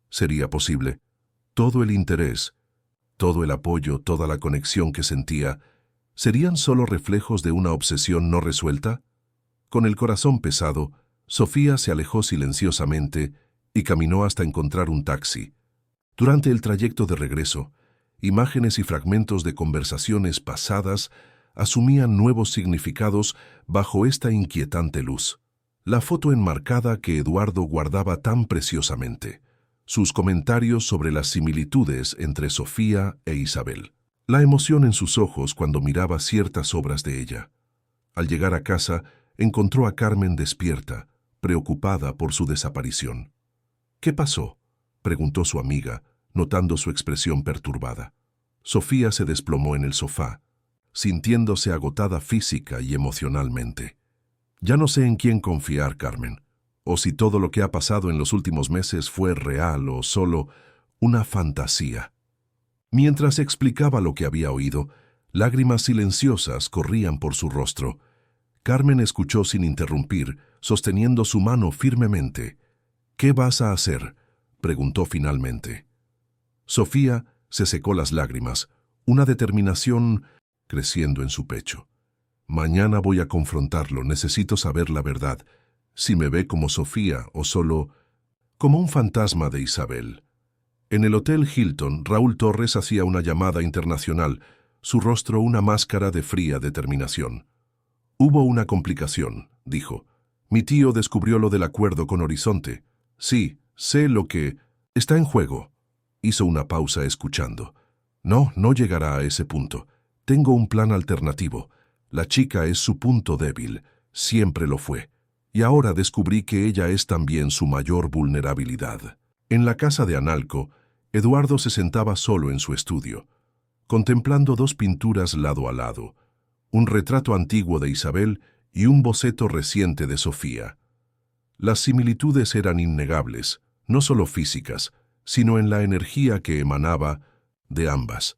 [SPEAKER 1] ¿Sería posible? Todo el interés, todo el apoyo, toda la conexión que sentía, ¿serían solo reflejos de una obsesión no resuelta? Con el corazón pesado, Sofía se alejó silenciosamente y caminó hasta encontrar un taxi. Durante el trayecto de regreso, imágenes y fragmentos de conversaciones pasadas asumían nuevos significados bajo esta inquietante luz. La foto enmarcada que Eduardo guardaba tan preciosamente, sus comentarios sobre las similitudes entre Sofía e Isabel, la emoción en sus ojos cuando miraba ciertas obras de ella. Al llegar a casa, encontró a Carmen despierta, preocupada por su desaparición. «¿Qué pasó?», preguntó su amiga, notando su expresión perturbada. Sofía se desplomó en el sofá, sintiéndose agotada física y emocionalmente. «Ya no sé en quién confiar, Carmen, o si todo lo que ha pasado en los últimos meses fue real o solo una fantasía». Mientras explicaba lo que había oído, lágrimas silenciosas corrían por su rostro. Carmen escuchó sin interrumpir, sosteniendo su mano firmemente. «¿Qué vas a hacer?», preguntó finalmente. Sofía se secó las lágrimas, una determinación creciendo en su pecho. Mañana voy a confrontarlo, necesito saber la verdad. Si me ve como Sofía o solo como un fantasma de Isabel. En el Hotel Hilton, Raúl Torres hacía una llamada internacional, su rostro una máscara de fría determinación. Hubo una complicación, dijo. Mi tío descubrió lo del acuerdo con Horizonte. Sí, sé lo que está en juego. Hizo una pausa escuchando. No, no llegará a ese punto. Tengo un plan alternativo. La chica es su punto débil, siempre lo fue. Y ahora descubrí que ella es también su mayor vulnerabilidad. En la casa de Analco, Eduardo se sentaba solo en su estudio, contemplando dos pinturas lado a lado, un retrato antiguo de Isabel y un boceto reciente de Sofía. Las similitudes eran innegables, no solo físicas, sino en la energía que emanaba de ambas,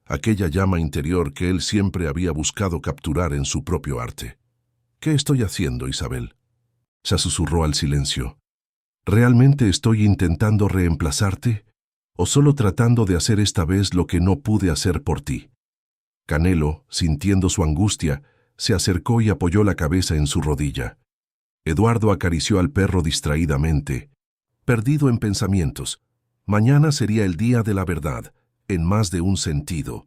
[SPEAKER 1] aquella llama interior que él siempre había buscado capturar en su propio arte. ¿Qué estoy haciendo, Isabel?, se susurró al silencio. ¿Realmente estoy intentando reemplazarte? ¿O solo tratando de hacer esta vez lo que no pude hacer por ti? Canelo, sintiendo su angustia, se acercó y apoyó la cabeza en su rodilla. Eduardo acarició al perro distraídamente, perdido en pensamientos. Mañana sería el día de la verdad, en más de un sentido.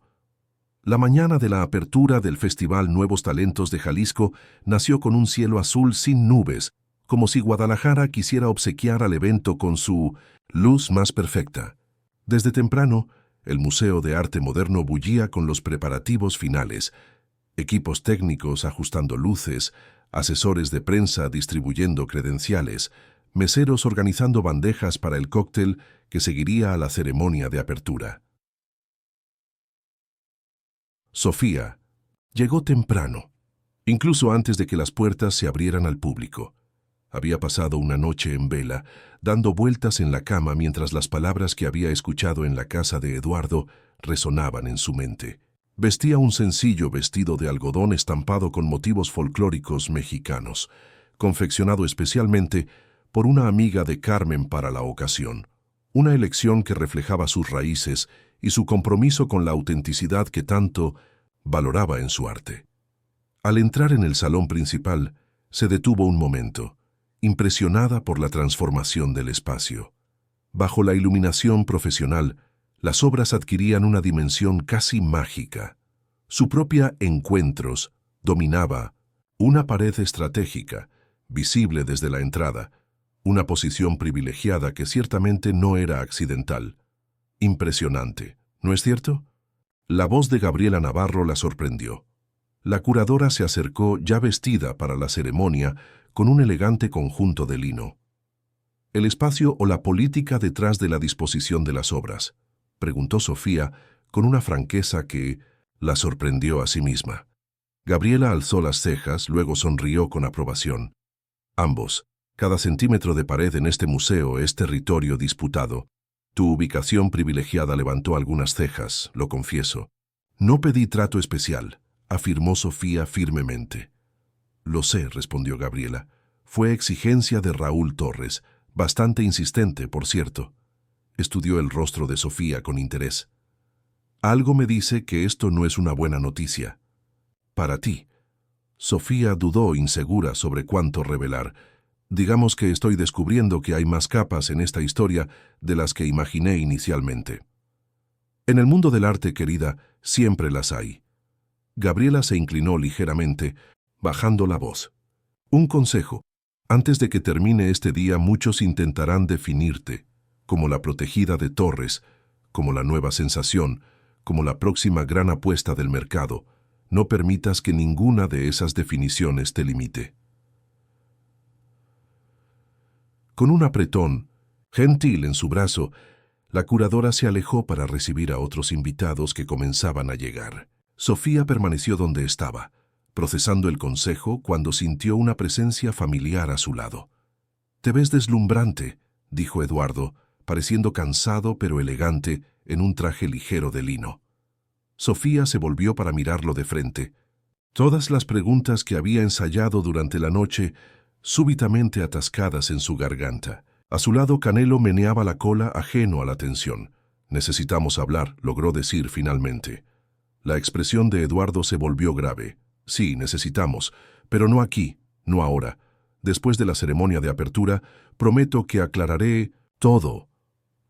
[SPEAKER 1] La mañana de la apertura del Festival Nuevos Talentos de Jalisco nació con un cielo azul sin nubes, como si Guadalajara quisiera obsequiar al evento con su luz más perfecta. Desde temprano, el Museo de Arte Moderno bullía con los preparativos finales, equipos técnicos ajustando luces, asesores de prensa distribuyendo credenciales, meseros organizando bandejas para el cóctel que seguiría a la ceremonia de apertura. Sofía llegó temprano, incluso antes de que las puertas se abrieran al público. Había pasado una noche en vela, dando vueltas en la cama mientras las palabras que había escuchado en la casa de Eduardo resonaban en su mente. Vestía un sencillo vestido de algodón estampado con motivos folclóricos mexicanos, confeccionado especialmente por una amiga de Carmen para la ocasión, una elección que reflejaba sus raíces y su compromiso con la autenticidad que tanto valoraba en su arte. Al entrar en el salón principal, se detuvo un momento, impresionada por la transformación del espacio. Bajo la iluminación profesional, las obras adquirían una dimensión casi mágica. Su propia Encuentros dominaba una pared estratégica, visible desde la entrada, una posición privilegiada que ciertamente no era accidental. Impresionante, ¿no es cierto? La voz de Gabriela Navarro la sorprendió. La curadora se acercó ya vestida para la ceremonia con un elegante conjunto de lino. ¿El espacio o la política detrás de la disposición de las obras?, preguntó Sofía con una franqueza que la sorprendió a sí misma. Gabriela alzó las cejas, luego sonrió con aprobación. Ambos. Cada centímetro de pared en este museo es territorio disputado. Tu ubicación privilegiada levantó algunas cejas, lo confieso. No pedí trato especial, afirmó Sofía firmemente. Lo sé, respondió Gabriela. Fue exigencia de Raúl Torres, bastante insistente, por cierto. Estudió el rostro de Sofía con interés. Algo me dice que esto no es una buena noticia. Para ti. Sofía dudó, insegura sobre cuánto revelar. Digamos que estoy descubriendo que hay más capas en esta historia de las que imaginé inicialmente. En el mundo del arte, querida, siempre las hay. Gabriela se inclinó ligeramente, bajando la voz. Un consejo. Antes de que termine este día, muchos intentarán definirte, como la protegida de Torres, como la nueva sensación, como la próxima gran apuesta del mercado. No permitas que ninguna de esas definiciones te limite. Con un apretón, gentil en su brazo, la curadora se alejó para recibir a otros invitados que comenzaban a llegar. Sofía permaneció donde estaba, procesando el consejo cuando sintió una presencia familiar a su lado. «Te ves deslumbrante», dijo Eduardo, pareciendo cansado pero elegante en un traje ligero de lino. Sofía se volvió para mirarlo de frente. Todas las preguntas que había ensayado durante la noche, súbitamente atascadas en su garganta. A su lado, Canelo meneaba la cola ajeno a la tensión. «Necesitamos hablar», logró decir finalmente. La expresión de Eduardo se volvió grave. Sí, necesitamos, pero no aquí, no ahora. Después de la ceremonia de apertura, prometo que aclararé todo.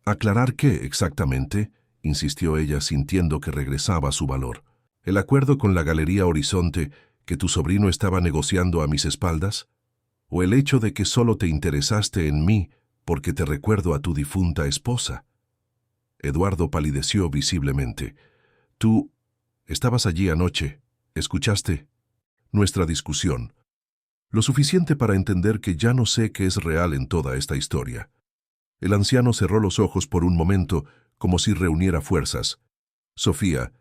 [SPEAKER 1] ¿Aclarar qué exactamente?, insistió ella, sintiendo que regresaba su valor. ¿El acuerdo con la Galería Horizonte que tu sobrino estaba negociando a mis espaldas? ¿O el hecho de que solo te interesaste en mí porque te recuerdo a tu difunta esposa? Eduardo palideció visiblemente. Tú estabas allí anoche. ¿Escuchaste nuestra discusión? Lo suficiente para entender que ya no sé qué es real en toda esta historia. El anciano cerró los ojos por un momento, como si reuniera fuerzas. Sofía,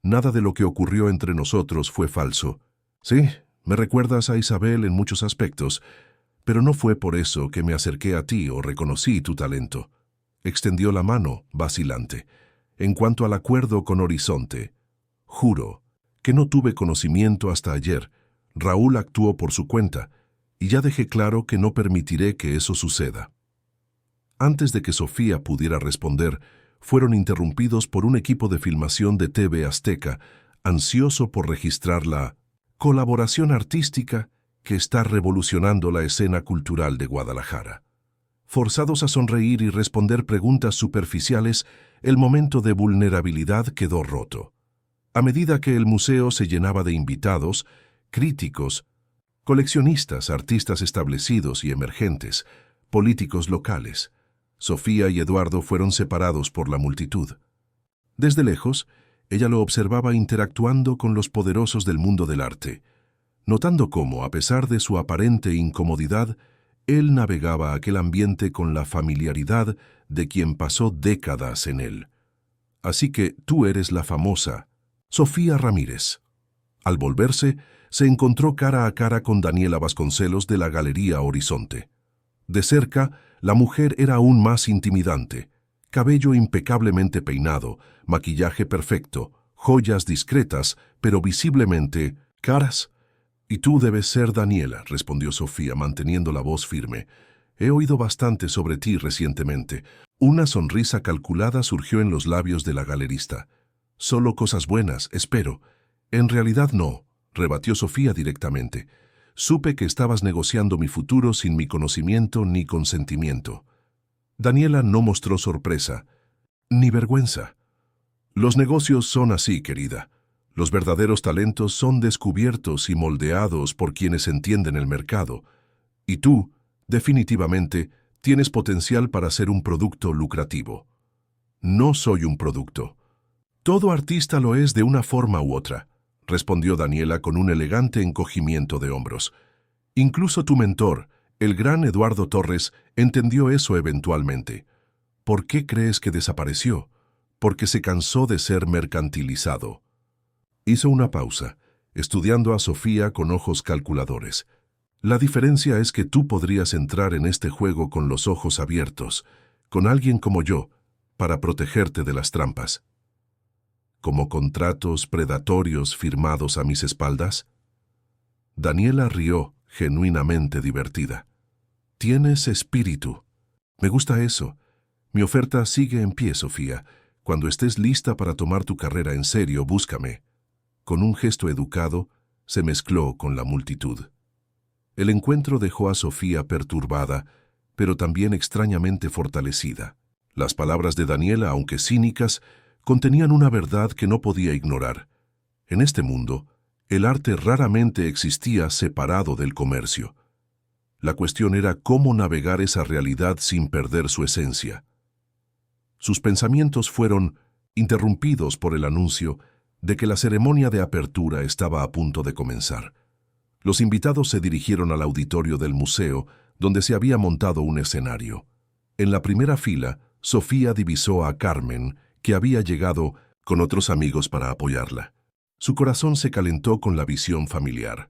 [SPEAKER 1] nada de lo que ocurrió entre nosotros fue falso. Sí, me recuerdas a Isabel en muchos aspectos, pero no fue por eso que me acerqué a ti o reconocí tu talento. Extendió la mano, vacilante. En cuanto al acuerdo con Horizonte, juro que no tuve conocimiento hasta ayer. Raúl actuó por su cuenta, y ya dejé claro que no permitiré que eso suceda. Antes de que Sofía pudiera responder, fueron interrumpidos por un equipo de filmación de TV Azteca, ansioso por registrar la colaboración artística que está revolucionando la escena cultural de Guadalajara. Forzados a sonreír y responder preguntas superficiales, el momento de vulnerabilidad quedó roto. A medida que el museo se llenaba de invitados, críticos, coleccionistas, artistas establecidos y emergentes, políticos locales, Sofía y Eduardo fueron separados por la multitud. Desde lejos, ella lo observaba interactuando con los poderosos del mundo del arte, notando cómo, a pesar de su aparente incomodidad, él navegaba aquel ambiente con la familiaridad de quien pasó décadas en él. Así que tú eres la famosa Sofía Ramírez. Al volverse, se encontró cara a cara con Daniela Vasconcelos de la Galería Horizonte. De cerca, la mujer era aún más intimidante. Cabello impecablemente peinado, maquillaje perfecto, joyas discretas, pero visiblemente caras. «Y tú debes ser Daniela», respondió Sofía, manteniendo la voz firme. «He oído bastante sobre ti recientemente». Una sonrisa calculada surgió en los labios de la galerista. «Solo cosas buenas, espero». «En realidad no», rebatió Sofía directamente. «Supe que estabas negociando mi futuro sin mi conocimiento ni consentimiento». Daniela no mostró sorpresa, ni vergüenza. «Los negocios son así, querida. Los verdaderos talentos son descubiertos y moldeados por quienes entienden el mercado. Y tú, definitivamente, tienes potencial para ser un producto lucrativo». «No soy un producto». «Todo artista lo es de una forma u otra», respondió Daniela con un elegante encogimiento de hombros. «Incluso tu mentor, el gran Eduardo Torres, entendió eso eventualmente. ¿Por qué crees que desapareció? Porque se cansó de ser mercantilizado». Hizo una pausa, estudiando a Sofía con ojos calculadores. «La diferencia es que tú podrías entrar en este juego con los ojos abiertos, con alguien como yo, para protegerte de las trampas». «¿Como contratos predatorios firmados a mis espaldas?» Daniela rió, genuinamente divertida. «Tienes espíritu. Me gusta eso. Mi oferta sigue en pie, Sofía. Cuando estés lista para tomar tu carrera en serio, búscame». Con un gesto educado, se mezcló con la multitud. El encuentro dejó a Sofía perturbada, pero también extrañamente fortalecida. Las palabras de Daniela, aunque cínicas, contenían una verdad que no podía ignorar. En este mundo, el arte raramente existía separado del comercio. La cuestión era cómo navegar esa realidad sin perder su esencia. Sus pensamientos fueron interrumpidos por el anuncio de que la ceremonia de apertura estaba a punto de comenzar. Los invitados se dirigieron al auditorio del museo, donde se había montado un escenario. En la primera fila, Sofía divisó a Carmen, que había llegado con otros amigos para apoyarla. Su corazón se calentó con la visión familiar.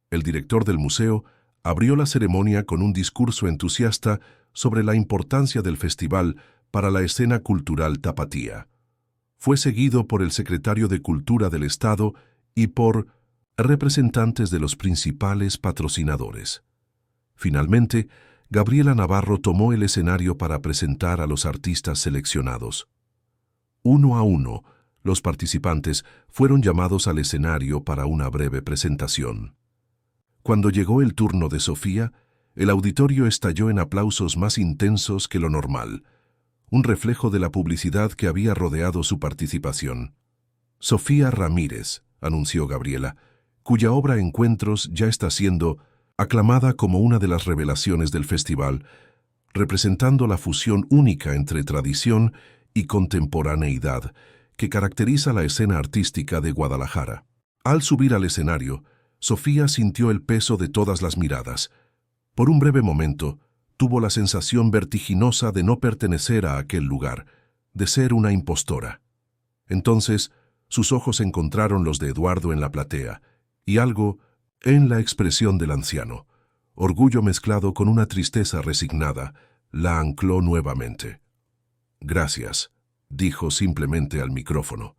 [SPEAKER 1] El director del museo abrió la ceremonia con un discurso entusiasta sobre la importancia del festival para la escena cultural tapatía. Fue seguido por el secretario de Cultura del Estado y por representantes de los principales patrocinadores. Finalmente, Gabriela Navarro tomó el escenario para presentar a los artistas seleccionados. Uno a uno, Los participantes fueron llamados al escenario para una breve presentación. Cuando llegó el turno de Sofía, el auditorio estalló en aplausos más intensos que lo normal, un reflejo de la publicidad que había rodeado su participación. Sofía Ramírez, anunció Gabriela, cuya obra Encuentros ya está siendo aclamada como una de las revelaciones del festival, representando la fusión única entre tradición y contemporaneidad que caracteriza la escena artística de Guadalajara. Al subir al escenario, Sofía sintió el peso de todas las miradas. Por un breve momento, tuvo la sensación vertiginosa de no pertenecer a aquel lugar, de ser una impostora. Entonces, sus ojos encontraron los de Eduardo en la platea, y algo en la expresión del anciano, orgullo mezclado con una tristeza resignada, la ancló nuevamente. «Gracias», dijo simplemente al micrófono.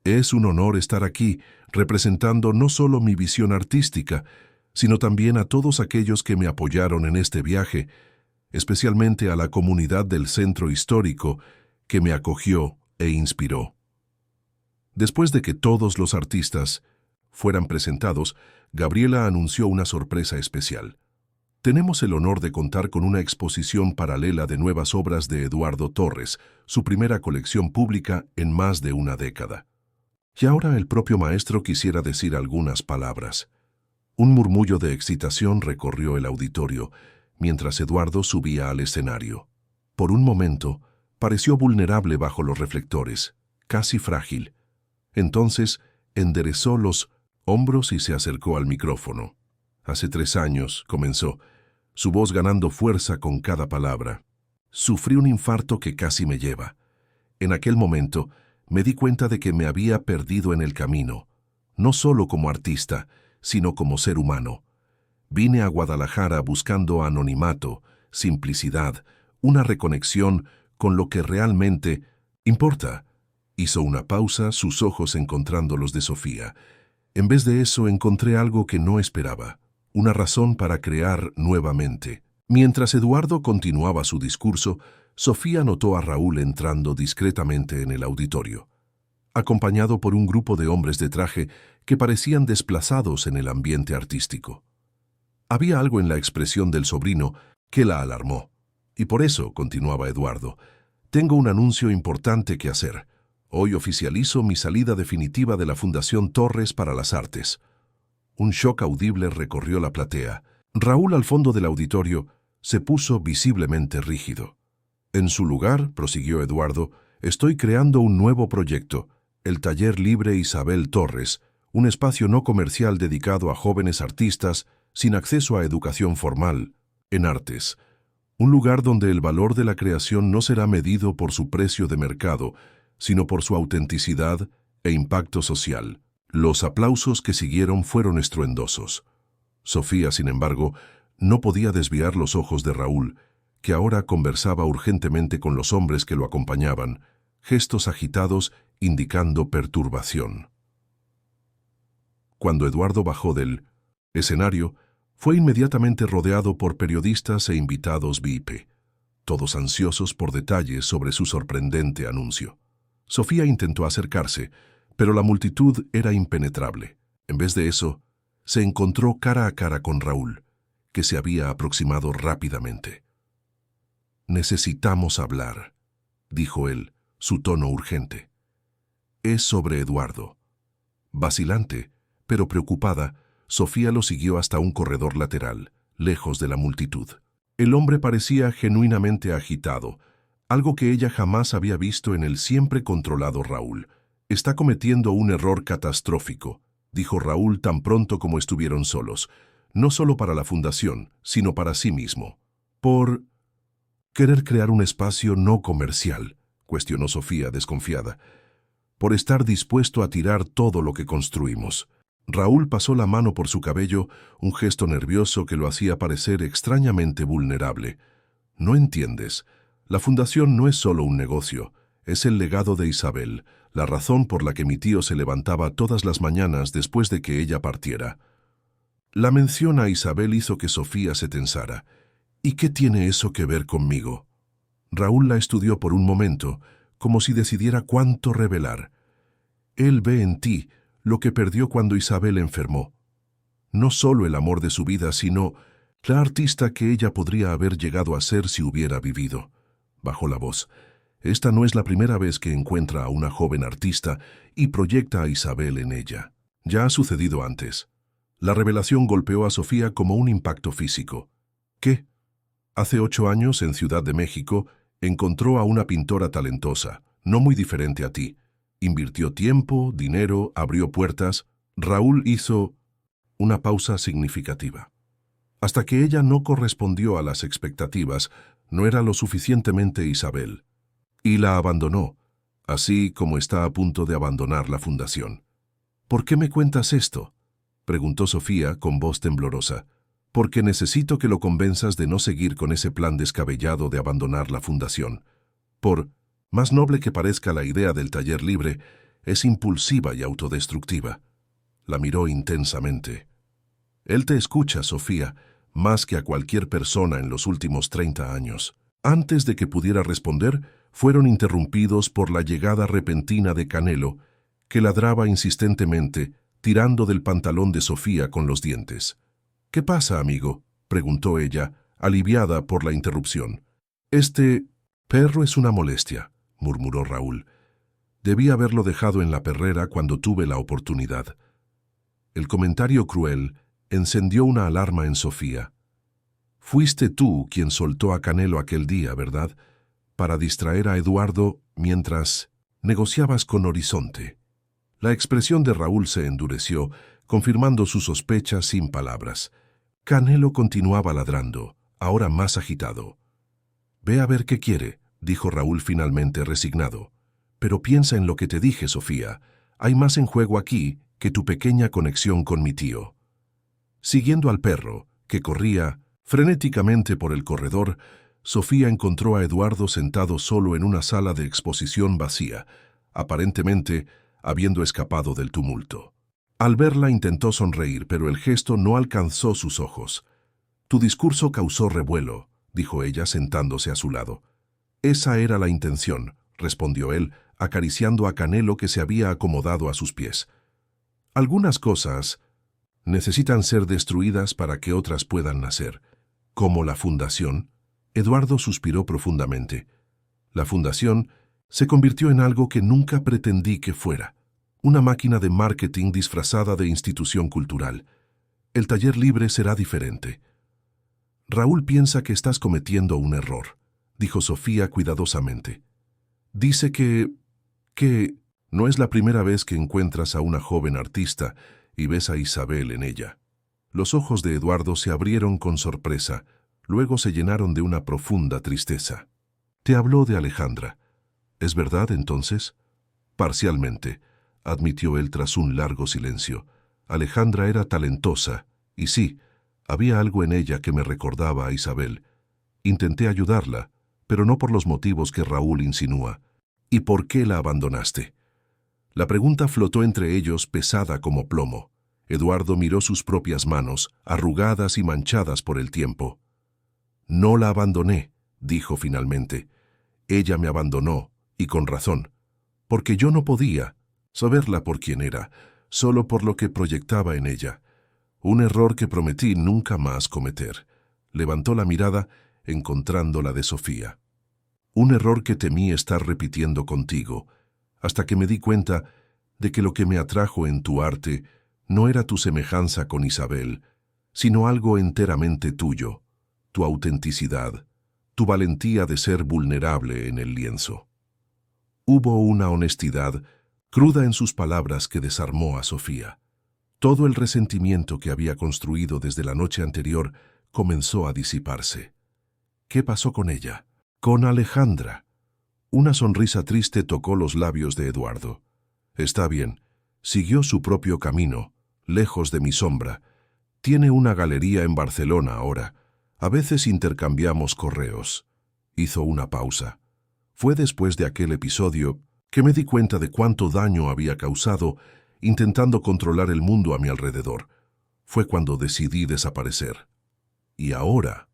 [SPEAKER 1] «Es un honor estar aquí, representando no solo mi visión artística, sino también a todos aquellos que me apoyaron en este viaje, especialmente a la comunidad del centro histórico que me acogió e inspiró». Después de que todos los artistas fueran presentados, Gabriela anunció una sorpresa especial. «Tenemos el honor de contar con una exposición paralela de nuevas obras de Eduardo Torres, su primera colección pública en más de una década. Y ahora el propio maestro quisiera decir algunas palabras». Un murmullo de excitación recorrió el auditorio mientras Eduardo subía al escenario. Por un momento, pareció vulnerable bajo los reflectores, casi frágil. Entonces, enderezó los hombros y se acercó al micrófono. «Hace 3 años», comenzó, su voz ganando fuerza con cada palabra. «Sufrí un infarto que casi me lleva. En aquel momento, me di cuenta de que me había perdido en el camino, no solo como artista, sino como ser humano. Vine a Guadalajara buscando anonimato, simplicidad, una reconexión con lo que realmente importa». Hizo una pausa, sus ojos encontrando los de Sofía. «En vez de eso, encontré algo que no esperaba, una razón para crear nuevamente». Mientras Eduardo continuaba su discurso, Sofía notó a Raúl entrando discretamente en el auditorio, acompañado por un grupo de hombres de traje que parecían desplazados en el ambiente artístico. Había algo en la expresión del sobrino que la alarmó. «Y por eso», continuaba Eduardo, «tengo un anuncio importante que hacer. Hoy oficializo mi salida definitiva de la Fundación Torres para las Artes». Un shock audible recorrió la platea. Raúl, al fondo del auditorio, se puso visiblemente rígido. «En su lugar», prosiguió Eduardo, «estoy creando un nuevo proyecto, el Taller Libre Isabel Torres, un espacio no comercial dedicado a jóvenes artistas sin acceso a educación formal, en artes. Un lugar donde el valor de la creación no será medido por su precio de mercado, sino por su autenticidad e impacto social». Los aplausos que siguieron fueron estruendosos. Sofía, sin embargo, no podía desviar los ojos de Raúl, que ahora conversaba urgentemente con los hombres que lo acompañaban, gestos agitados indicando perturbación. Cuando Eduardo bajó del escenario, fue inmediatamente rodeado por periodistas e invitados VIP, todos ansiosos por detalles sobre su sorprendente anuncio. Sofía intentó acercarse, pero la multitud era impenetrable. En vez de eso, se encontró cara a cara con Raúl, que se había aproximado rápidamente. «Necesitamos hablar», dijo él, su tono urgente. «Es sobre Eduardo». Vacilante, pero preocupada, Sofía lo siguió hasta un corredor lateral, lejos de la multitud. El hombre parecía genuinamente agitado, algo que ella jamás había visto en el siempre controlado Raúl. «Está cometiendo un error catastrófico», dijo Raúl tan pronto como estuvieron solos, no solo para la fundación, sino para sí mismo. «Por querer crear un espacio no comercial», cuestionó Sofía, desconfiada. «Por estar dispuesto a tirar todo lo que construimos». Raúl pasó la mano por su cabello, un gesto nervioso que lo hacía parecer extrañamente vulnerable. «No entiendes. La fundación no es solo un negocio, es el legado de Isabel, la razón por la que mi tío se levantaba todas las mañanas después de que ella partiera». La mención a Isabel hizo que Sofía se tensara. «¿Y qué tiene eso que ver conmigo?». Raúl la estudió por un momento, como si decidiera cuánto revelar. Él ve en ti lo que perdió cuando Isabel enfermó. No solo el amor de su vida, sino la artista que ella podría haber llegado a ser si hubiera vivido. Bajó la voz. Esta no es la primera vez que encuentra a una joven artista y proyecta a Isabel en ella. Ya ha sucedido antes. La revelación golpeó a Sofía como un impacto físico. ¿Qué? Hace 8 años, en Ciudad de México, encontró a una pintora talentosa, no muy diferente a ti. Invirtió tiempo, dinero, abrió puertas. Raúl hizo una pausa significativa. Hasta que ella no correspondió a las expectativas, no era lo suficientemente Isabel. Y la abandonó, así como está a punto de abandonar la fundación. ¿Por qué me cuentas esto?, preguntó Sofía con voz temblorosa. Porque necesito que lo convenzas de no seguir con ese plan descabellado de abandonar la fundación. Más noble que parezca la idea del taller libre, es impulsiva y autodestructiva. La miró intensamente. Él te escucha, Sofía, más que a cualquier persona en los últimos 30 años. Antes de que pudiera responder, fueron interrumpidos por la llegada repentina de Canelo, que ladraba insistentemente, tirando del pantalón de Sofía con los dientes. «¿Qué pasa, amigo?», preguntó ella, aliviada por la interrupción. «Este perro es una molestia», murmuró Raúl. «Debí haberlo dejado en la perrera cuando tuve la oportunidad». El comentario cruel encendió una alarma en Sofía. «Fuiste tú quien soltó a Canelo aquel día, ¿verdad? Para distraer a Eduardo mientras negociabas con Horizonte». La expresión de Raúl se endureció, confirmando sus sospechas sin palabras. Canelo continuaba ladrando, ahora más agitado. «Ve a ver qué quiere», dijo Raúl finalmente resignado. «Pero piensa en lo que te dije, Sofía. Hay más en juego aquí que tu pequeña conexión con mi tío». Siguiendo al perro, que corría frenéticamente por el corredor, Sofía encontró a Eduardo sentado solo en una sala de exposición vacía, aparentemente habiendo escapado del tumulto. Al verla intentó sonreír, pero el gesto no alcanzó sus ojos. «Tu discurso causó revuelo», dijo ella sentándose a su lado. «Esa era la intención», respondió él, acariciando a Canelo que se había acomodado a sus pies. «Algunas cosas necesitan ser destruidas para que otras puedan nacer, como la fundación». Eduardo suspiró profundamente. «La fundación se convirtió en algo que nunca pretendí que fuera. Una máquina de marketing disfrazada de institución cultural. El taller libre será diferente». «Raúl piensa que estás cometiendo un error», dijo Sofía cuidadosamente. «Dice que no es la primera vez que encuentras a una joven artista y ves a Isabel en ella». Los ojos de Eduardo se abrieron con sorpresa, luego se llenaron de una profunda tristeza. «Te habló de Alejandra. ¿Es verdad, entonces?» «Parcialmente», admitió él tras un largo silencio. «Alejandra era talentosa, y sí, había algo en ella que me recordaba a Isabel. Intenté ayudarla, pero no por los motivos que Raúl insinúa. ¿Y por qué la abandonaste?». La pregunta flotó entre ellos pesada como plomo. Eduardo miró sus propias manos, arrugadas y manchadas por el tiempo. «No la abandoné», dijo finalmente. «Ella me abandonó, y con razón, porque yo no podía saberla por quien era, solo por lo que proyectaba en ella. Un error que prometí nunca más cometer». Levantó la mirada, encontrando la de Sofía. «Un error que temí estar repitiendo contigo, hasta que me di cuenta de que lo que me atrajo en tu arte no era tu semejanza con Isabel, sino algo enteramente tuyo, tu autenticidad, tu valentía de ser vulnerable en el lienzo». Hubo una honestidad cruda en sus palabras que desarmó a Sofía. Todo el resentimiento que había construido desde la noche anterior comenzó a disiparse. ¿Qué pasó con ella? Con Alejandra. Una sonrisa triste tocó los labios de Eduardo. «Está bien. Siguió su propio camino, lejos de mi sombra. Tiene una galería en Barcelona ahora. A veces intercambiamos correos». Hizo una pausa. «Fue después de aquel episodio que me di cuenta de cuánto daño había causado intentando controlar el mundo a mi alrededor. Fue cuando decidí desaparecer. Y ahora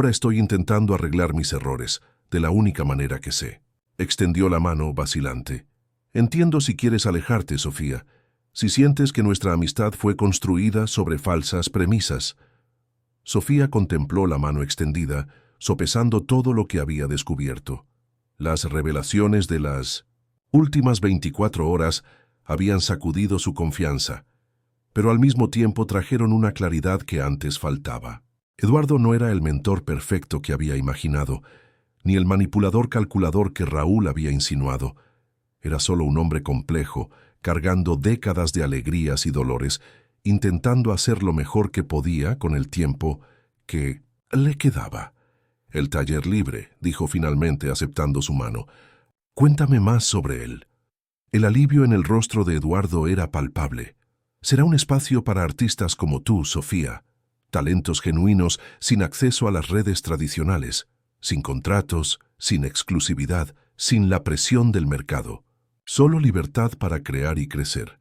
[SPEAKER 1] estoy intentando arreglar mis errores de la única manera que sé». Extendió la mano vacilante. Entiendo si quieres alejarte, Sofía, si sientes que nuestra amistad fue construida sobre falsas premisas. Sofía contempló la mano extendida, sopesando todo lo que había descubierto. Las revelaciones de las últimas 24 horas habían sacudido su confianza, pero al mismo tiempo trajeron una claridad que antes faltaba. Eduardo no era el mentor perfecto que había imaginado, ni el manipulador calculador que Raúl había insinuado. Era solo un hombre complejo, cargando décadas de alegrías y dolores, intentando hacer lo mejor que podía con el tiempo que le quedaba. El taller libre, dijo finalmente aceptando su mano. Cuéntame más sobre él. El alivio en el rostro de Eduardo era palpable. Será un espacio para artistas como tú, Sofía. Talentos genuinos sin acceso a las redes tradicionales, sin contratos, sin exclusividad, sin la presión del mercado. Solo libertad para crear y crecer.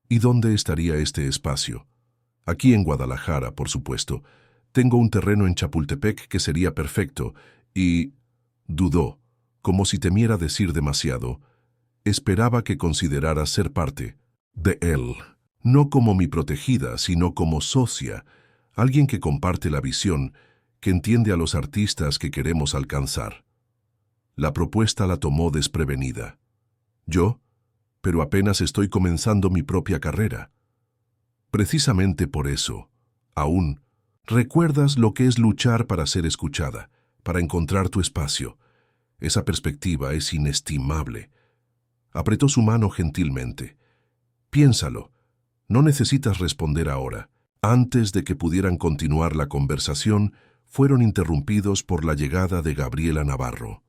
[SPEAKER 1] ¿Y dónde estaría este espacio? Aquí en Guadalajara, por supuesto. Tengo un terreno en Chapultepec que sería perfecto y... dudó, como si temiera decir demasiado. Esperaba que considerara ser parte de él, no como mi protegida, sino como socia, alguien que comparte la visión, que entiende a los artistas que queremos alcanzar. La propuesta la tomó desprevenida. ¿Yo? Pero apenas estoy comenzando mi propia carrera. Precisamente por eso, aún, recuerdas lo que es luchar para ser escuchada, para encontrar tu espacio. Esa perspectiva es inestimable. Apretó su mano gentilmente. Piénsalo. No necesitas responder ahora. Antes de que pudieran continuar la conversación, fueron interrumpidos por la llegada de Gabriela Navarro.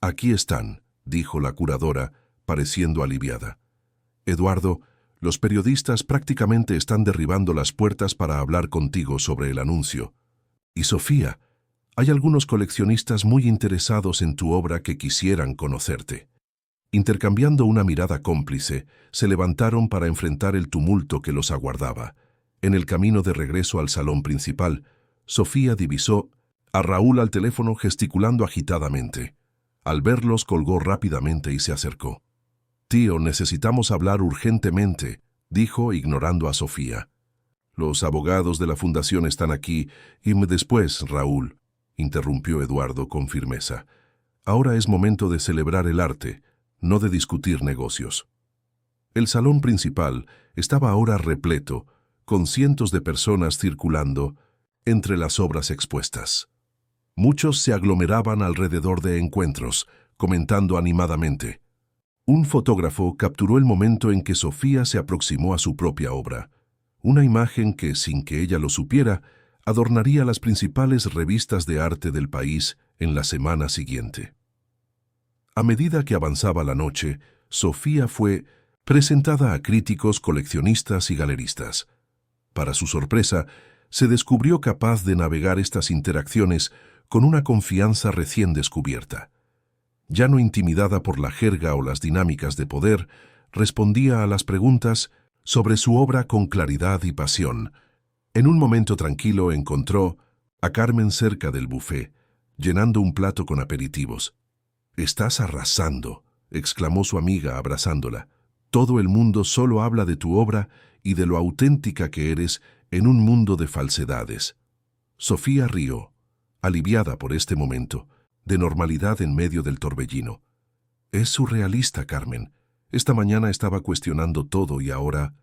[SPEAKER 1] Aquí están, dijo la curadora, pareciendo aliviada. Eduardo, los periodistas prácticamente están derribando las puertas para hablar contigo sobre el anuncio. Y Sofía, hay algunos coleccionistas muy interesados en tu obra que quisieran conocerte. Intercambiando una mirada cómplice, se levantaron para enfrentar el tumulto que los aguardaba. En el camino de regreso al salón principal, Sofía divisó a Raúl al teléfono gesticulando agitadamente. Al verlos colgó rápidamente y se acercó. «Tío, necesitamos hablar urgentemente», dijo ignorando a Sofía. «Los abogados de la fundación están aquí y después, Raúl», interrumpió Eduardo con firmeza. «Ahora es momento de celebrar el arte, no de discutir negocios». El salón principal estaba ahora repleto, con cientos de personas circulando entre las obras expuestas. Muchos se aglomeraban alrededor de encuentros, comentando animadamente. Un fotógrafo capturó el momento en que Sofía se aproximó a su propia obra, una imagen que, sin que ella lo supiera, adornaría las principales revistas de arte del país en la semana siguiente. A medida que avanzaba la noche, Sofía fue presentada a críticos, coleccionistas y galeristas. Para su sorpresa, se descubrió capaz de navegar estas interacciones con una confianza recién descubierta. Ya no intimidada por la jerga o las dinámicas de poder, respondía a las preguntas sobre su obra con claridad y pasión. En un momento tranquilo encontró a Carmen cerca del buffet, llenando un plato con aperitivos. «Estás arrasando», exclamó su amiga abrazándola. «Todo el mundo solo habla de tu obra y de lo auténtica que eres en un mundo de falsedades». Sofía rió, aliviada por este momento, de normalidad en medio del torbellino. «Es surrealista, Carmen. Esta mañana estaba cuestionando todo y ahora...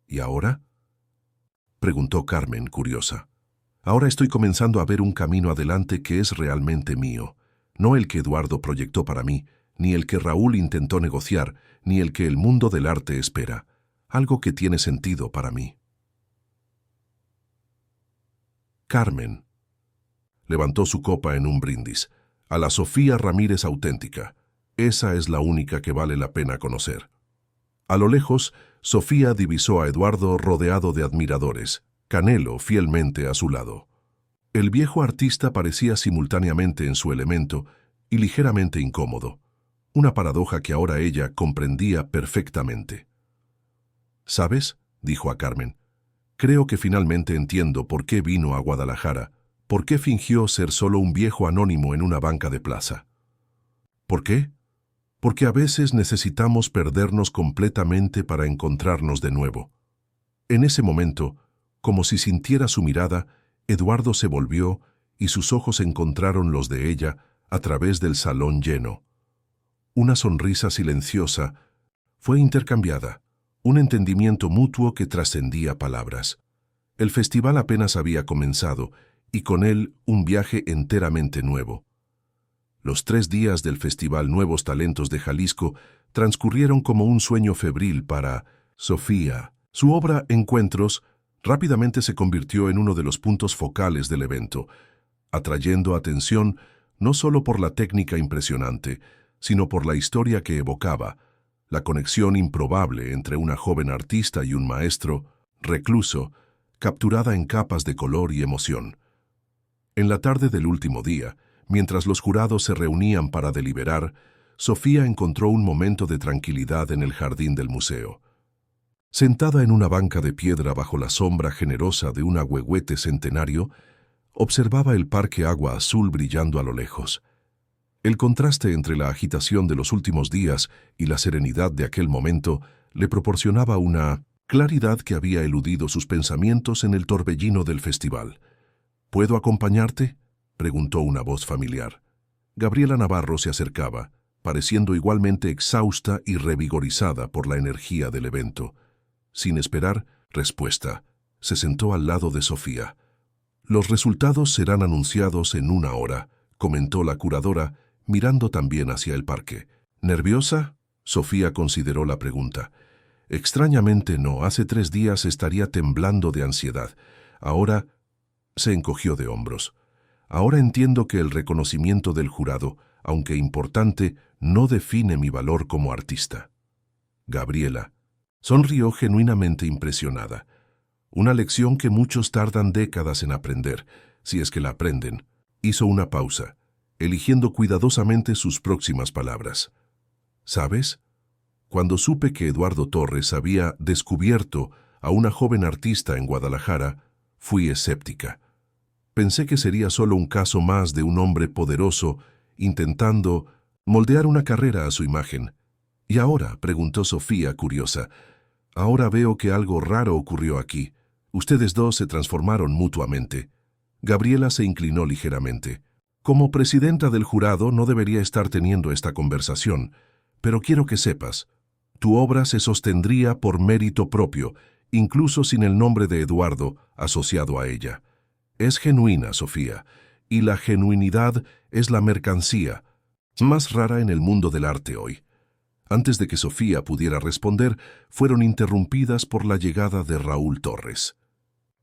[SPEAKER 1] ¿Y ahora?», preguntó Carmen, curiosa. «Ahora estoy comenzando a ver un camino adelante que es realmente mío, no el que Eduardo proyectó para mí, ni el que Raúl intentó negociar, ni el que el mundo del arte espera. Algo que tiene sentido para mí». Carmen levantó su copa en un brindis. «A la Sofía Ramírez auténtica. Esa es la única que vale la pena conocer». A lo lejos, Sofía divisó a Eduardo rodeado de admiradores, Canelo fielmente a su lado. El viejo artista parecía simultáneamente en su elemento y ligeramente incómodo, una paradoja que ahora ella comprendía perfectamente. «¿Sabes?», dijo a Carmen, «creo que finalmente entiendo por qué vino a Guadalajara, por qué fingió ser solo un viejo anónimo en una banca de plaza». «¿Por qué?». porque a veces necesitamos perdernos completamente para encontrarnos de nuevo. En ese momento, como si sintiera su mirada, Eduardo se volvió y sus ojos encontraron los de ella a través del salón lleno. Una sonrisa silenciosa fue intercambiada, un entendimiento mutuo que trascendía palabras. El festival apenas había comenzado y con él un viaje enteramente nuevo. Los 3 días del Festival Nuevos Talentos de Jalisco transcurrieron como un sueño febril para Sofía. Su obra Encuentros rápidamente se convirtió en uno de los puntos focales del evento, atrayendo atención no solo por la técnica impresionante, sino por la historia que evocaba, la conexión improbable entre una joven artista y un maestro, recluso, capturada en capas de color y emoción. En la tarde del último día, mientras los jurados se reunían para deliberar, Sofía encontró un momento de tranquilidad en el jardín del museo. Sentada en una banca de piedra bajo la sombra generosa de un ahuehuete centenario, observaba el parque agua azul brillando a lo lejos. El contraste entre la agitación de los últimos días y la serenidad de aquel momento le proporcionaba una claridad que había eludido sus pensamientos en el torbellino del festival. ¿Puedo acompañarte?, preguntó una voz familiar. Gabriela Navarro se acercaba, pareciendo igualmente exhausta y revigorizada por la energía del evento. Sin esperar respuesta, se sentó al lado de Sofía. Los resultados serán anunciados en 1 hora, comentó la curadora, mirando también hacia el parque. ¿Nerviosa?, Sofía consideró la pregunta. Extrañamente no, hace 3 días estaría temblando de ansiedad. Ahora se encogió de hombros. Ahora entiendo que el reconocimiento del jurado, aunque importante, no define mi valor como artista. Gabriela sonrió genuinamente impresionada. Una lección que muchos tardan décadas en aprender, si es que la aprenden. Hizo una pausa, eligiendo cuidadosamente sus próximas palabras. ¿Sabes? Cuando supe que Eduardo Torres había descubierto a una joven artista en Guadalajara, fui escéptica. Pensé que sería solo un caso más de un hombre poderoso intentando moldear una carrera a su imagen. ¿Y ahora?, preguntó Sofía, curiosa. Ahora veo que algo raro ocurrió aquí. Ustedes dos se transformaron mutuamente. Gabriela se inclinó ligeramente. Como presidenta del jurado no debería estar teniendo esta conversación, pero quiero que sepas, tu obra se sostendría por mérito propio, incluso sin el nombre de Eduardo asociado a ella. Es genuina, Sofía, y la genuinidad es la mercancía más rara en el mundo del arte hoy. Antes de que Sofía pudiera responder, fueron interrumpidas por la llegada de Raúl Torres.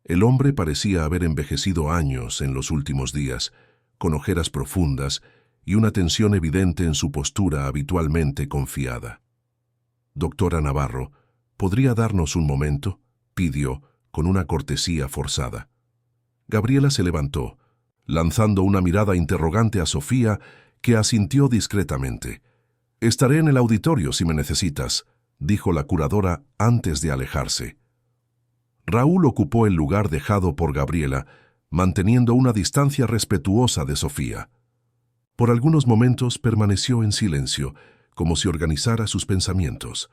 [SPEAKER 1] El hombre parecía haber envejecido años en los últimos días, con ojeras profundas y una tensión evidente en su postura habitualmente confiada. «Doctora Navarro, ¿podría darnos un momento?», pidió, con una cortesía forzada. Gabriela se levantó, lanzando una mirada interrogante a Sofía, que asintió discretamente. «Estaré en el auditorio si me necesitas», dijo la curadora antes de alejarse. Raúl ocupó el lugar dejado por Gabriela, manteniendo una distancia respetuosa de Sofía. Por algunos momentos permaneció en silencio, como si organizara sus pensamientos.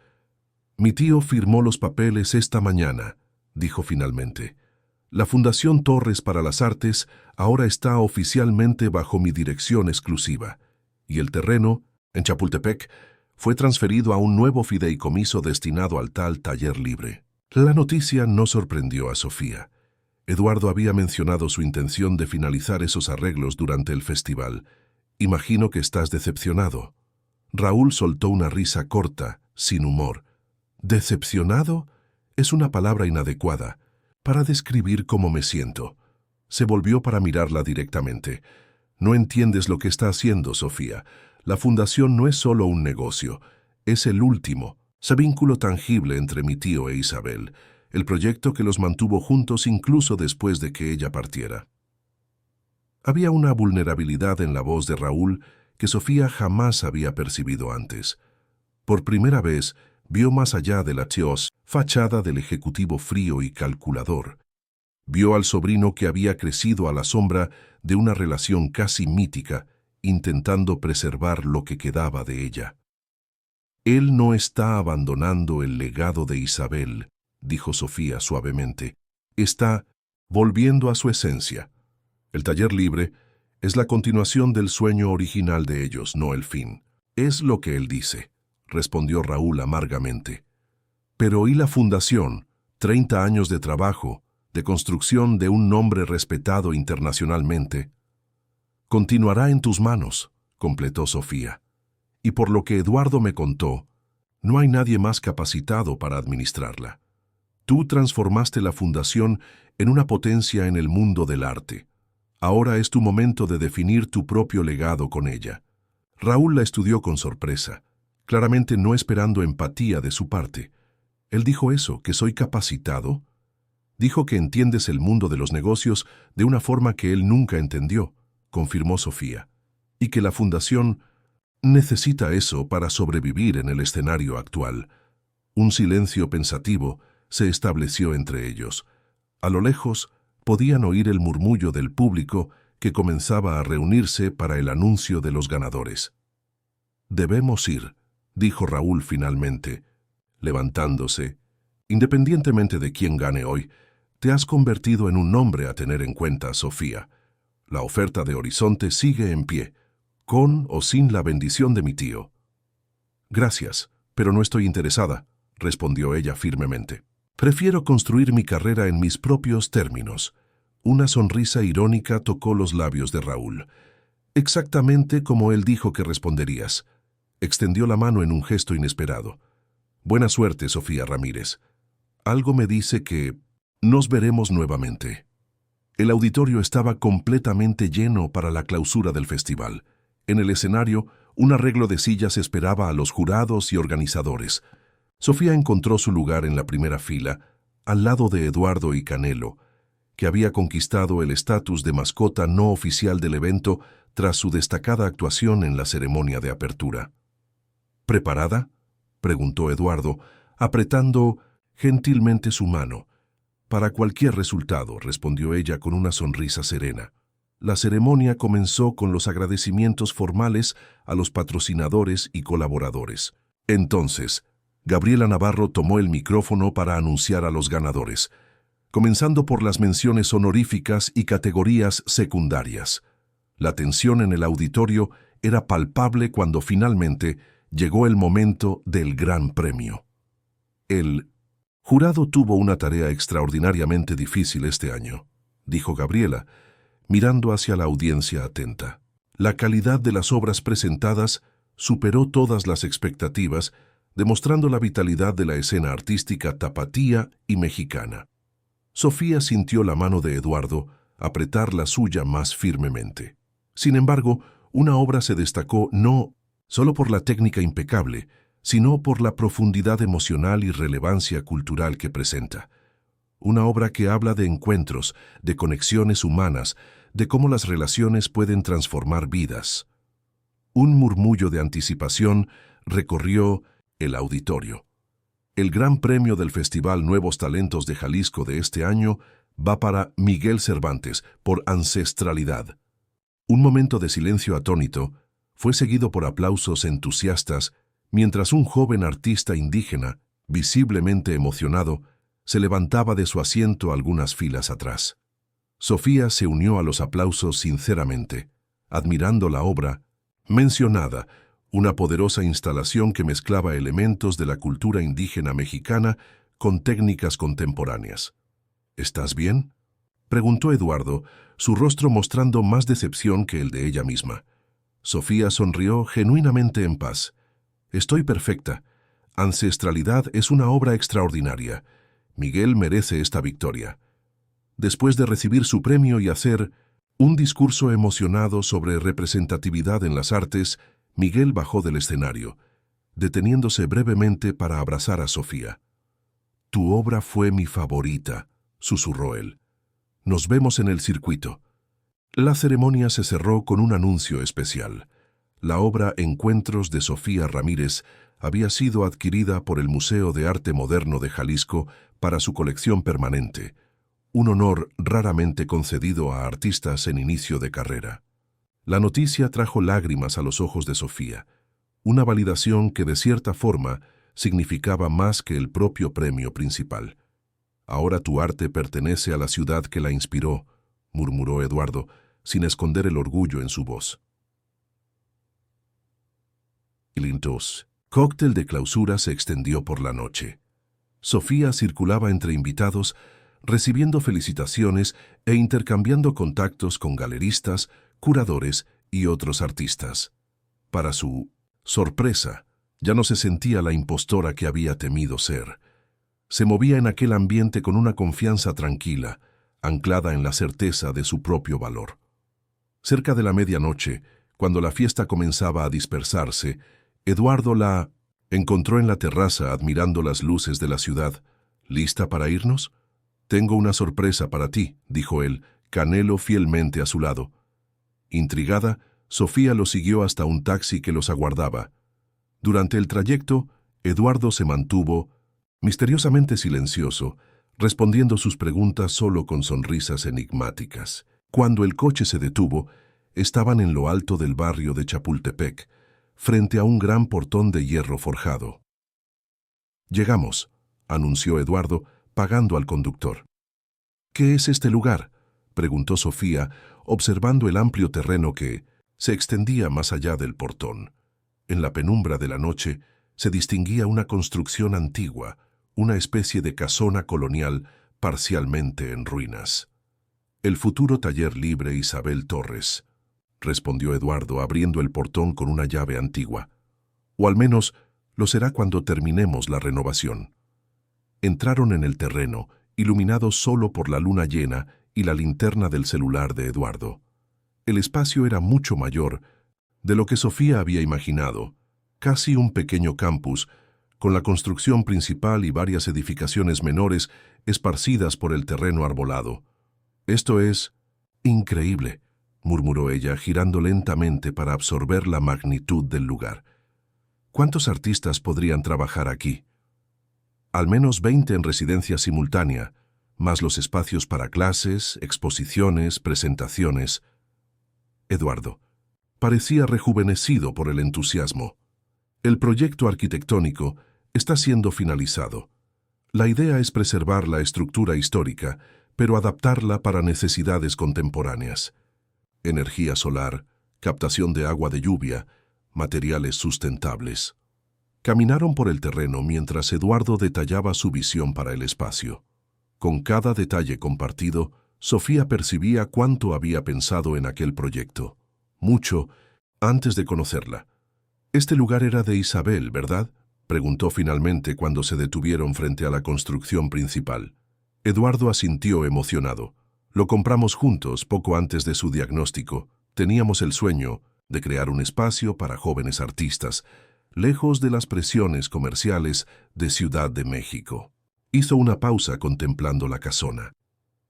[SPEAKER 1] «Mi tío firmó los papeles esta mañana», dijo finalmente. «La Fundación Torres para las Artes ahora está oficialmente bajo mi dirección exclusiva, y el terreno, en Chapultepec, fue transferido a un nuevo fideicomiso destinado al tal taller libre». La noticia no sorprendió a Sofía. Eduardo había mencionado su intención de finalizar esos arreglos durante el festival. «Imagino que estás decepcionado». Raúl soltó una risa corta, sin humor. «¿Decepcionado?», es una palabra inadecuada para describir cómo me siento. Se volvió para mirarla directamente. «No entiendes lo que está haciendo, Sofía. La fundación no es solo un negocio, es el último, ese vínculo tangible entre mi tío e Isabel, el proyecto que los mantuvo juntos incluso después de que ella partiera». Había una vulnerabilidad en la voz de Raúl que Sofía jamás había percibido antes. Por primera vez, vio más allá de la fachada del ejecutivo frío y calculador. Vio al sobrino que había crecido a la sombra de una relación casi mítica, intentando preservar lo que quedaba de ella. Él no está abandonando el legado de Isabel, dijo Sofía suavemente. Está volviendo a su esencia. El taller libre es la continuación del sueño original de ellos, no el fin. Es lo que él dice, respondió Raúl amargamente. Pero ¿y la fundación? 30 años de trabajo, de construcción de un nombre respetado internacionalmente. Continuará en tus manos, completó Sofía. Y por lo que Eduardo me contó, no hay nadie más capacitado para administrarla. Tú transformaste la fundación en una potencia en el mundo del arte. Ahora es tu momento de definir tu propio legado con ella. Raúl la estudió con sorpresa, claramente no esperando empatía de su parte. Él dijo eso, que soy capacitado. Dijo que entiendes el mundo de los negocios de una forma que él nunca entendió, confirmó Sofía, y que la fundación necesita eso para sobrevivir en el escenario actual. Un silencio pensativo se estableció entre ellos. A lo lejos podían oír el murmullo del público que comenzaba a reunirse para el anuncio de los ganadores. Debemos ir, dijo Raúl finalmente, levantándose. Independientemente de quién gane hoy, te has convertido en un nombre a tener en cuenta, Sofía. La oferta de Horizonte sigue en pie, con o sin la bendición de mi tío. Gracias, pero no estoy interesada, respondió ella firmemente. Prefiero construir mi carrera en mis propios términos. Una sonrisa irónica tocó los labios de Raúl. Exactamente como él dijo que responderías. Extendió la mano en un gesto inesperado. Buena suerte, Sofía Ramírez. Algo me dice que nos veremos nuevamente. El auditorio estaba completamente lleno para la clausura del festival. En el escenario, un arreglo de sillas esperaba a los jurados y organizadores. Sofía encontró su lugar en la primera fila, al lado de Eduardo y Canelo, que había conquistado el estatus de mascota no oficial del evento tras su destacada actuación en la ceremonia de apertura. ¿Preparada?, preguntó Eduardo, apretando gentilmente su mano. Para cualquier resultado, respondió ella con una sonrisa serena. La ceremonia comenzó con los agradecimientos formales a los patrocinadores y colaboradores. Entonces, Gabriela Navarro tomó el micrófono para anunciar a los ganadores, comenzando por las menciones honoríficas y categorías secundarias. La tensión en el auditorio era palpable cuando finalmente llegó el momento del gran premio. El jurado tuvo una tarea extraordinariamente difícil este año, dijo Gabriela, mirando hacia la audiencia atenta. La calidad de las obras presentadas superó todas las expectativas, demostrando la vitalidad de la escena artística tapatía y mexicana. Sofía sintió la mano de Eduardo apretar la suya más firmemente. Sin embargo, una obra se destacó no solo por la técnica impecable, sino por la profundidad emocional y relevancia cultural que presenta. Una obra que habla de encuentros, de conexiones humanas, de cómo las relaciones pueden transformar vidas. Un murmullo de anticipación recorrió el auditorio. El gran premio del Festival Nuevos Talentos de Jalisco de este año va para Miguel Cervantes por Ancestralidad. Un momento de silencio atónito fue seguido por aplausos entusiastas mientras un joven artista indígena, visiblemente emocionado, se levantaba de su asiento algunas filas atrás. Sofía se unió a los aplausos sinceramente, admirando la obra mencionada, una poderosa instalación que mezclaba elementos de la cultura indígena mexicana con técnicas contemporáneas. ¿Estás bien?, preguntó Eduardo, su rostro mostrando más decepción que el de ella misma. Sofía sonrió genuinamente en paz. Estoy perfecta. Ancestralidad es una obra extraordinaria. Miguel merece esta victoria. Después de recibir su premio y hacer un discurso emocionado sobre representatividad en las artes, Miguel bajó del escenario, deteniéndose brevemente para abrazar a Sofía. Tu obra fue mi favorita, susurró él. Nos vemos en el circuito. La ceremonia se cerró con un anuncio especial. La obra Encuentros de Sofía Ramírez había sido adquirida por el Museo de Arte Moderno de Jalisco para su colección permanente, un honor raramente concedido a artistas en inicio de carrera. La noticia trajo lágrimas a los ojos de Sofía. una validación que de cierta forma significaba más que el propio premio principal. «Ahora tu arte pertenece a la ciudad que la inspiró», murmuró Eduardo, sin esconder el orgullo en su voz. El cóctel de clausura se extendió por la noche. Sofía circulaba entre invitados, recibiendo felicitaciones e intercambiando contactos con galeristas, curadores y otros artistas. Para su sorpresa, ya no se sentía la impostora que había temido ser. Se movía en aquel ambiente con una confianza tranquila, anclada en la certeza de su propio valor. Cerca de la medianoche, cuando la fiesta comenzaba a dispersarse, Eduardo la encontró en la terraza admirando las luces de la ciudad. «¿Lista para irnos?» «Tengo una sorpresa para ti», dijo él, Canelo fielmente a su lado. Intrigada, Sofía lo siguió hasta un taxi que los aguardaba. Durante el trayecto, Eduardo se mantuvo misteriosamente silencioso, respondiendo sus preguntas solo con sonrisas enigmáticas. Cuando el coche se detuvo, estaban en lo alto del barrio de Chapultepec, frente a un gran portón de hierro forjado. «Llegamos», anunció Eduardo, pagando al conductor. «¿Qué es este lugar?», preguntó Sofía, observando el amplio terreno que se extendía más allá del portón. En la penumbra de la noche se distinguía una construcción antigua, una especie de casona colonial parcialmente en ruinas. «El futuro taller libre Isabel Torres», respondió Eduardo, abriendo el portón con una llave antigua. «O al menos lo será cuando terminemos la renovación». Entraron en el terreno, iluminados solo por la luna llena y la linterna del celular de Eduardo. El espacio era mucho mayor de lo que Sofía había imaginado, casi un pequeño campus, con la construcción principal y varias edificaciones menores esparcidas por el terreno arbolado. «Esto es increíble», murmuró ella, girando lentamente para absorber la magnitud del lugar. «¿Cuántos artistas podrían trabajar aquí?» «Al menos 20 en residencia simultánea, más los espacios para clases, exposiciones, presentaciones». Eduardo parecía rejuvenecido por el entusiasmo. «El proyecto arquitectónico está siendo finalizado. La idea es preservar la estructura histórica, pero adaptarla para necesidades contemporáneas. Energía solar, captación de agua de lluvia, materiales sustentables». Caminaron por el terreno mientras Eduardo detallaba su visión para el espacio. Con cada detalle compartido, Sofía percibía cuánto había pensado en aquel proyecto. Mucho antes de conocerla. «Este lugar era de Isabel, ¿verdad?», preguntó finalmente cuando se detuvieron frente a la construcción principal. Eduardo asintió emocionado. «Lo compramos juntos poco antes de su diagnóstico. Teníamos el sueño de crear un espacio para jóvenes artistas, lejos de las presiones comerciales de Ciudad de México». Hizo una pausa contemplando la casona.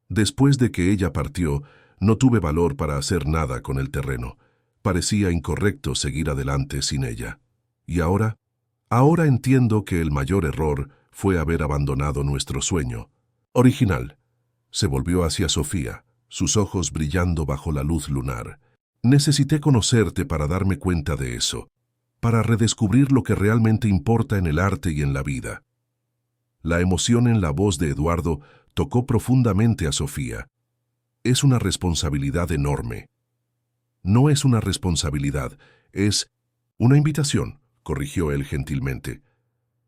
[SPEAKER 1] «Después de que ella partió, no tuve valor para hacer nada con el terreno. Parecía incorrecto seguir adelante sin ella. ¿Y ahora? Ahora entiendo que el mayor error fue haber abandonado nuestro sueño original». Se volvió hacia Sofía, sus ojos brillando bajo la luz lunar. «Necesité conocerte para darme cuenta de eso, para redescubrir lo que realmente importa en el arte y en la vida». La emoción en la voz de Eduardo tocó profundamente a Sofía. «Es una responsabilidad enorme». «No es una responsabilidad, es una invitación», corrigió él gentilmente.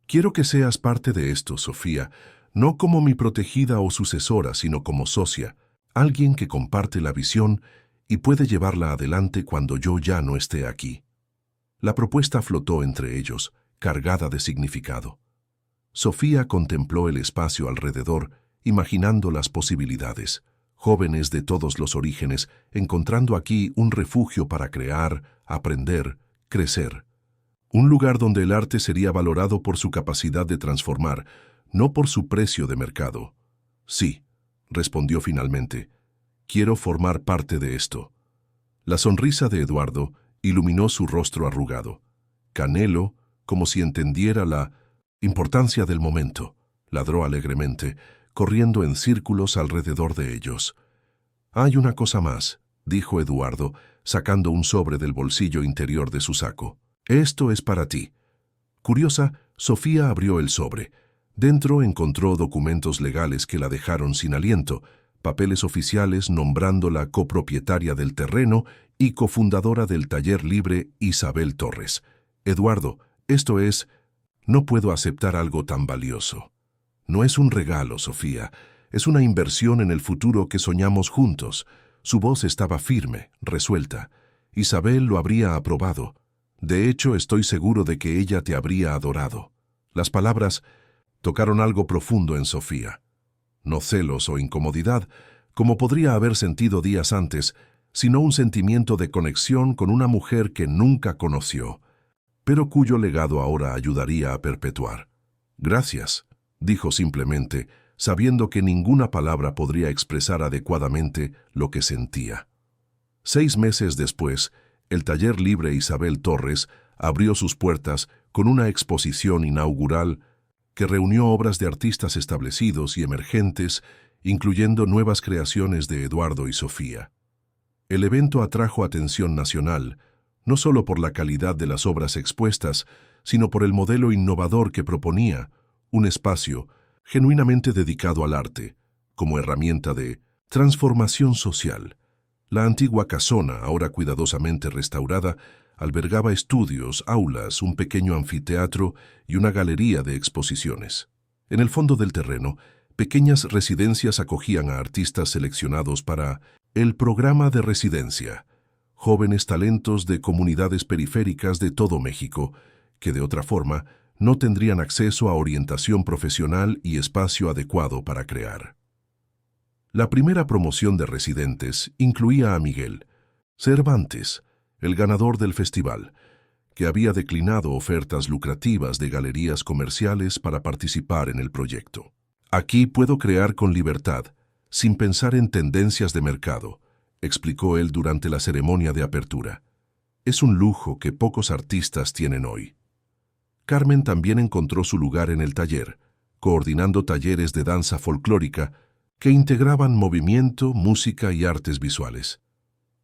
[SPEAKER 1] «Quiero que seas parte de esto, Sofía, no como mi protegida o sucesora, sino como socia, alguien que comparte la visión y puede llevarla adelante cuando yo ya no esté aquí». La propuesta flotó entre ellos, cargada de significado. Sofía contempló el espacio alrededor, imaginando las posibilidades. Jóvenes de todos los orígenes, encontrando aquí un refugio para crear, aprender, crecer. Un lugar donde el arte sería valorado por su capacidad de transformar, no por su precio de mercado. «Sí», respondió finalmente, «quiero formar parte de esto». La sonrisa de Eduardo iluminó su rostro arrugado. Canelo, como si entendiera la importancia del momento, ladró alegremente, corriendo en círculos alrededor de ellos. «Hay una cosa más», dijo Eduardo, sacando un sobre del bolsillo interior de su saco. Esto es para ti. Curiosa, Sofía abrió el sobre. Dentro encontró documentos legales que la dejaron sin aliento, papeles oficiales nombrándola copropietaria del terreno y cofundadora del taller libre Isabel Torres. Eduardo, esto es, no puedo aceptar algo tan valioso. No es un regalo, Sofía, es una inversión en el futuro que soñamos juntos. Su voz estaba firme, resuelta. Isabel lo habría aprobado. De hecho, estoy seguro de que ella te habría adorado. Las palabras tocaron algo profundo en Sofía. No celos o incomodidad, como podría haber sentido días antes, sino un sentimiento de conexión con una mujer que nunca conoció, pero cuyo legado ahora ayudaría a perpetuar. Gracias, dijo simplemente, sabiendo que ninguna palabra podría expresar adecuadamente lo que sentía. 6 meses después, el taller libre Isabel Torres abrió sus puertas con una exposición inaugural que reunió obras de artistas establecidos y emergentes, incluyendo nuevas creaciones de Eduardo y Sofía. El evento atrajo atención nacional, no solo por la calidad de las obras expuestas, sino por el modelo innovador que proponía, un espacio genuinamente dedicado al arte, como herramienta de transformación social. La antigua casona, ahora cuidadosamente restaurada, albergaba estudios, aulas, un pequeño anfiteatro y una galería de exposiciones. En el fondo del terreno, pequeñas residencias acogían a artistas seleccionados para el programa de residencia, jóvenes talentos de comunidades periféricas de todo México, que de otra forma no tendrían acceso a orientación profesional y espacio adecuado para crear. La primera promoción de residentes incluía a Miguel Cervantes, el ganador del festival, que había declinado ofertas lucrativas de galerías comerciales para participar en el proyecto. Aquí puedo crear con libertad, sin pensar en tendencias de mercado, explicó él durante la ceremonia de apertura. Es un lujo que pocos artistas tienen hoy. Carmen también encontró su lugar en el taller, coordinando talleres de danza folclórica que integraban movimiento, música y artes visuales.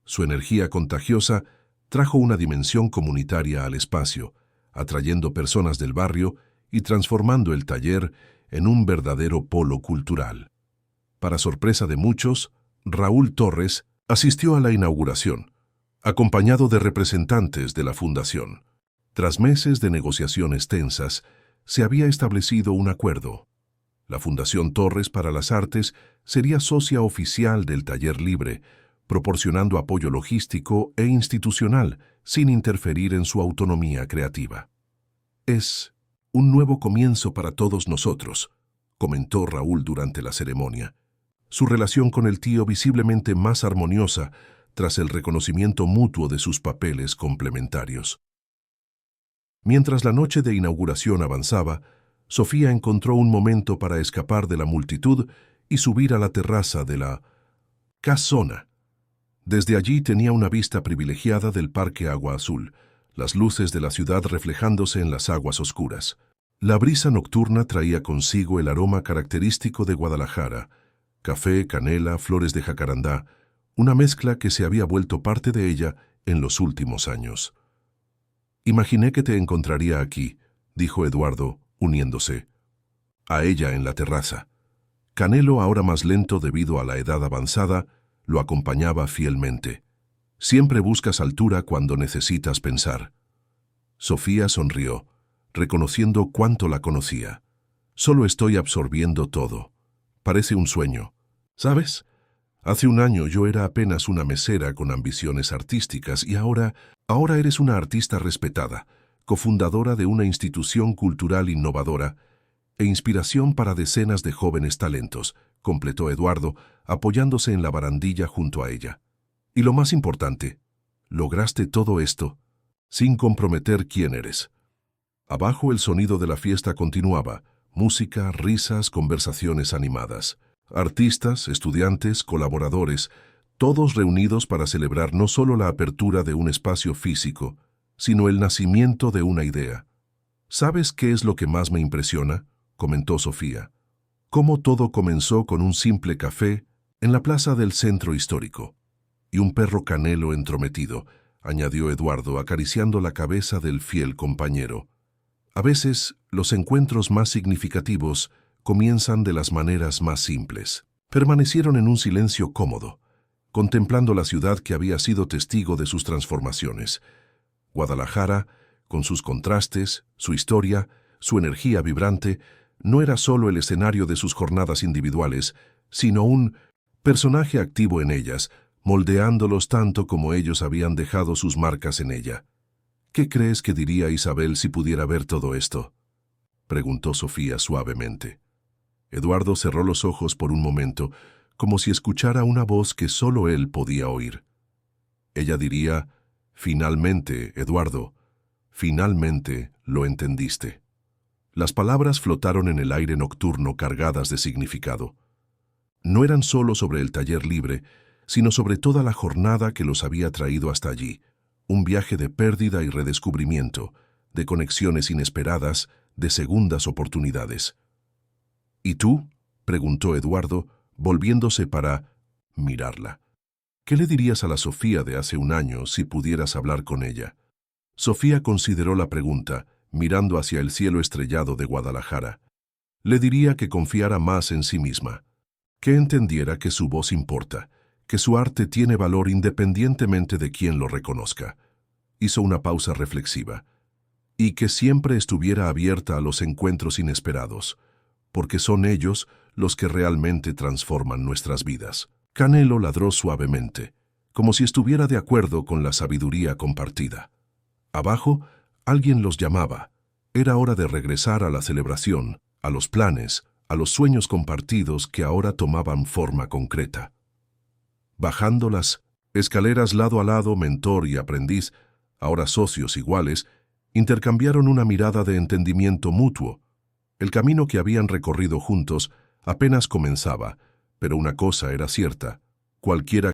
[SPEAKER 1] Su energía contagiosa trajo una dimensión comunitaria al espacio, atrayendo personas del barrio y transformando el taller en un verdadero polo cultural. Para sorpresa de muchos, Raúl Torres asistió a la inauguración, acompañado de representantes de la fundación. Tras meses de negociaciones tensas, se había establecido un acuerdo. La Fundación Torres para las Artes sería socia oficial del taller libre, proporcionando apoyo logístico e institucional sin interferir en su autonomía creativa. Es un nuevo comienzo para todos nosotros, comentó Raúl durante la ceremonia. Su relación con el tío visiblemente más armoniosa tras el reconocimiento mutuo de sus papeles complementarios. Mientras la noche de inauguración avanzaba, Sofía encontró un momento para escapar de la multitud y subir a la terraza de la casona. Desde allí tenía una vista privilegiada del Parque Agua Azul, las luces de la ciudad reflejándose en las aguas oscuras. La brisa nocturna traía consigo el aroma característico de Guadalajara, café, canela, flores de jacarandá, una mezcla que se había vuelto parte de ella en los últimos años. Imaginé que te encontraría aquí, dijo Eduardo, uniéndose a ella en la terraza. Canelo, ahora más lento debido a la edad avanzada, lo acompañaba fielmente. Siempre buscas altura cuando necesitas pensar. Sofía sonrió, reconociendo cuánto la conocía. Solo estoy absorbiendo todo. Parece un sueño. ¿Sabes? Hace un año yo era apenas una mesera con ambiciones artísticas y ahora eres una artista respetada, cofundadora de una institución cultural innovadora e inspiración para decenas de jóvenes talentos, completó Eduardo, apoyándose en la barandilla junto a ella. Y lo más importante, lograste todo esto sin comprometer quién eres. Abajo el sonido de la fiesta continuaba, música, risas, conversaciones animadas. Artistas, estudiantes, colaboradores, todos reunidos para celebrar no solo la apertura de un espacio físico, sino el nacimiento de una idea. ¿Sabes qué es lo que más me impresiona?, comentó Sofía. Cómo todo comenzó con un simple café en la plaza del centro histórico, y un perro Canelo entrometido, añadió Eduardo, acariciando la cabeza del fiel compañero. A veces, los encuentros más significativos comienzan de las maneras más simples. Permanecieron en un silencio cómodo, contemplando la ciudad que había sido testigo de sus transformaciones. Guadalajara, con sus contrastes, su historia, su energía vibrante, no era solo el escenario de sus jornadas individuales, sino un personaje activo en ellas, moldeándolos tanto como ellos habían dejado sus marcas en ella. ¿Qué crees que diría Isabel si pudiera ver todo esto?, preguntó Sofía suavemente. Eduardo cerró los ojos por un momento, como si escuchara una voz que solo él podía oír. Ella diría: «Finalmente, Eduardo, finalmente lo entendiste». Las palabras flotaron en el aire nocturno cargadas de significado. No eran solo sobre el taller libre, sino sobre toda la jornada que los había traído hasta allí, un viaje de pérdida y redescubrimiento, de conexiones inesperadas, de segundas oportunidades. «¿Y tú?», preguntó Eduardo, volviéndose para mirarla. «¿Qué le dirías a la Sofía de hace un año si pudieras hablar con ella?». Sofía consideró la pregunta, mirando hacia el cielo estrellado de Guadalajara. Le diría que confiara más en sí misma, que entendiera que su voz importa, que su arte tiene valor independientemente de quién lo reconozca. Hizo una pausa reflexiva. Y que siempre estuviera abierta a los encuentros inesperados, porque son ellos los que realmente transforman nuestras vidas. Canelo ladró suavemente, como si estuviera de acuerdo con la sabiduría compartida. Abajo, alguien los llamaba. Era hora de regresar a la celebración, a los planes, a los sueños compartidos que ahora tomaban forma concreta. Bajando las escaleras lado a lado, mentor y aprendiz, ahora socios iguales, intercambiaron una mirada de entendimiento mutuo. El camino que habían recorrido juntos apenas comenzaba, pero una cosa era cierta: cualquiera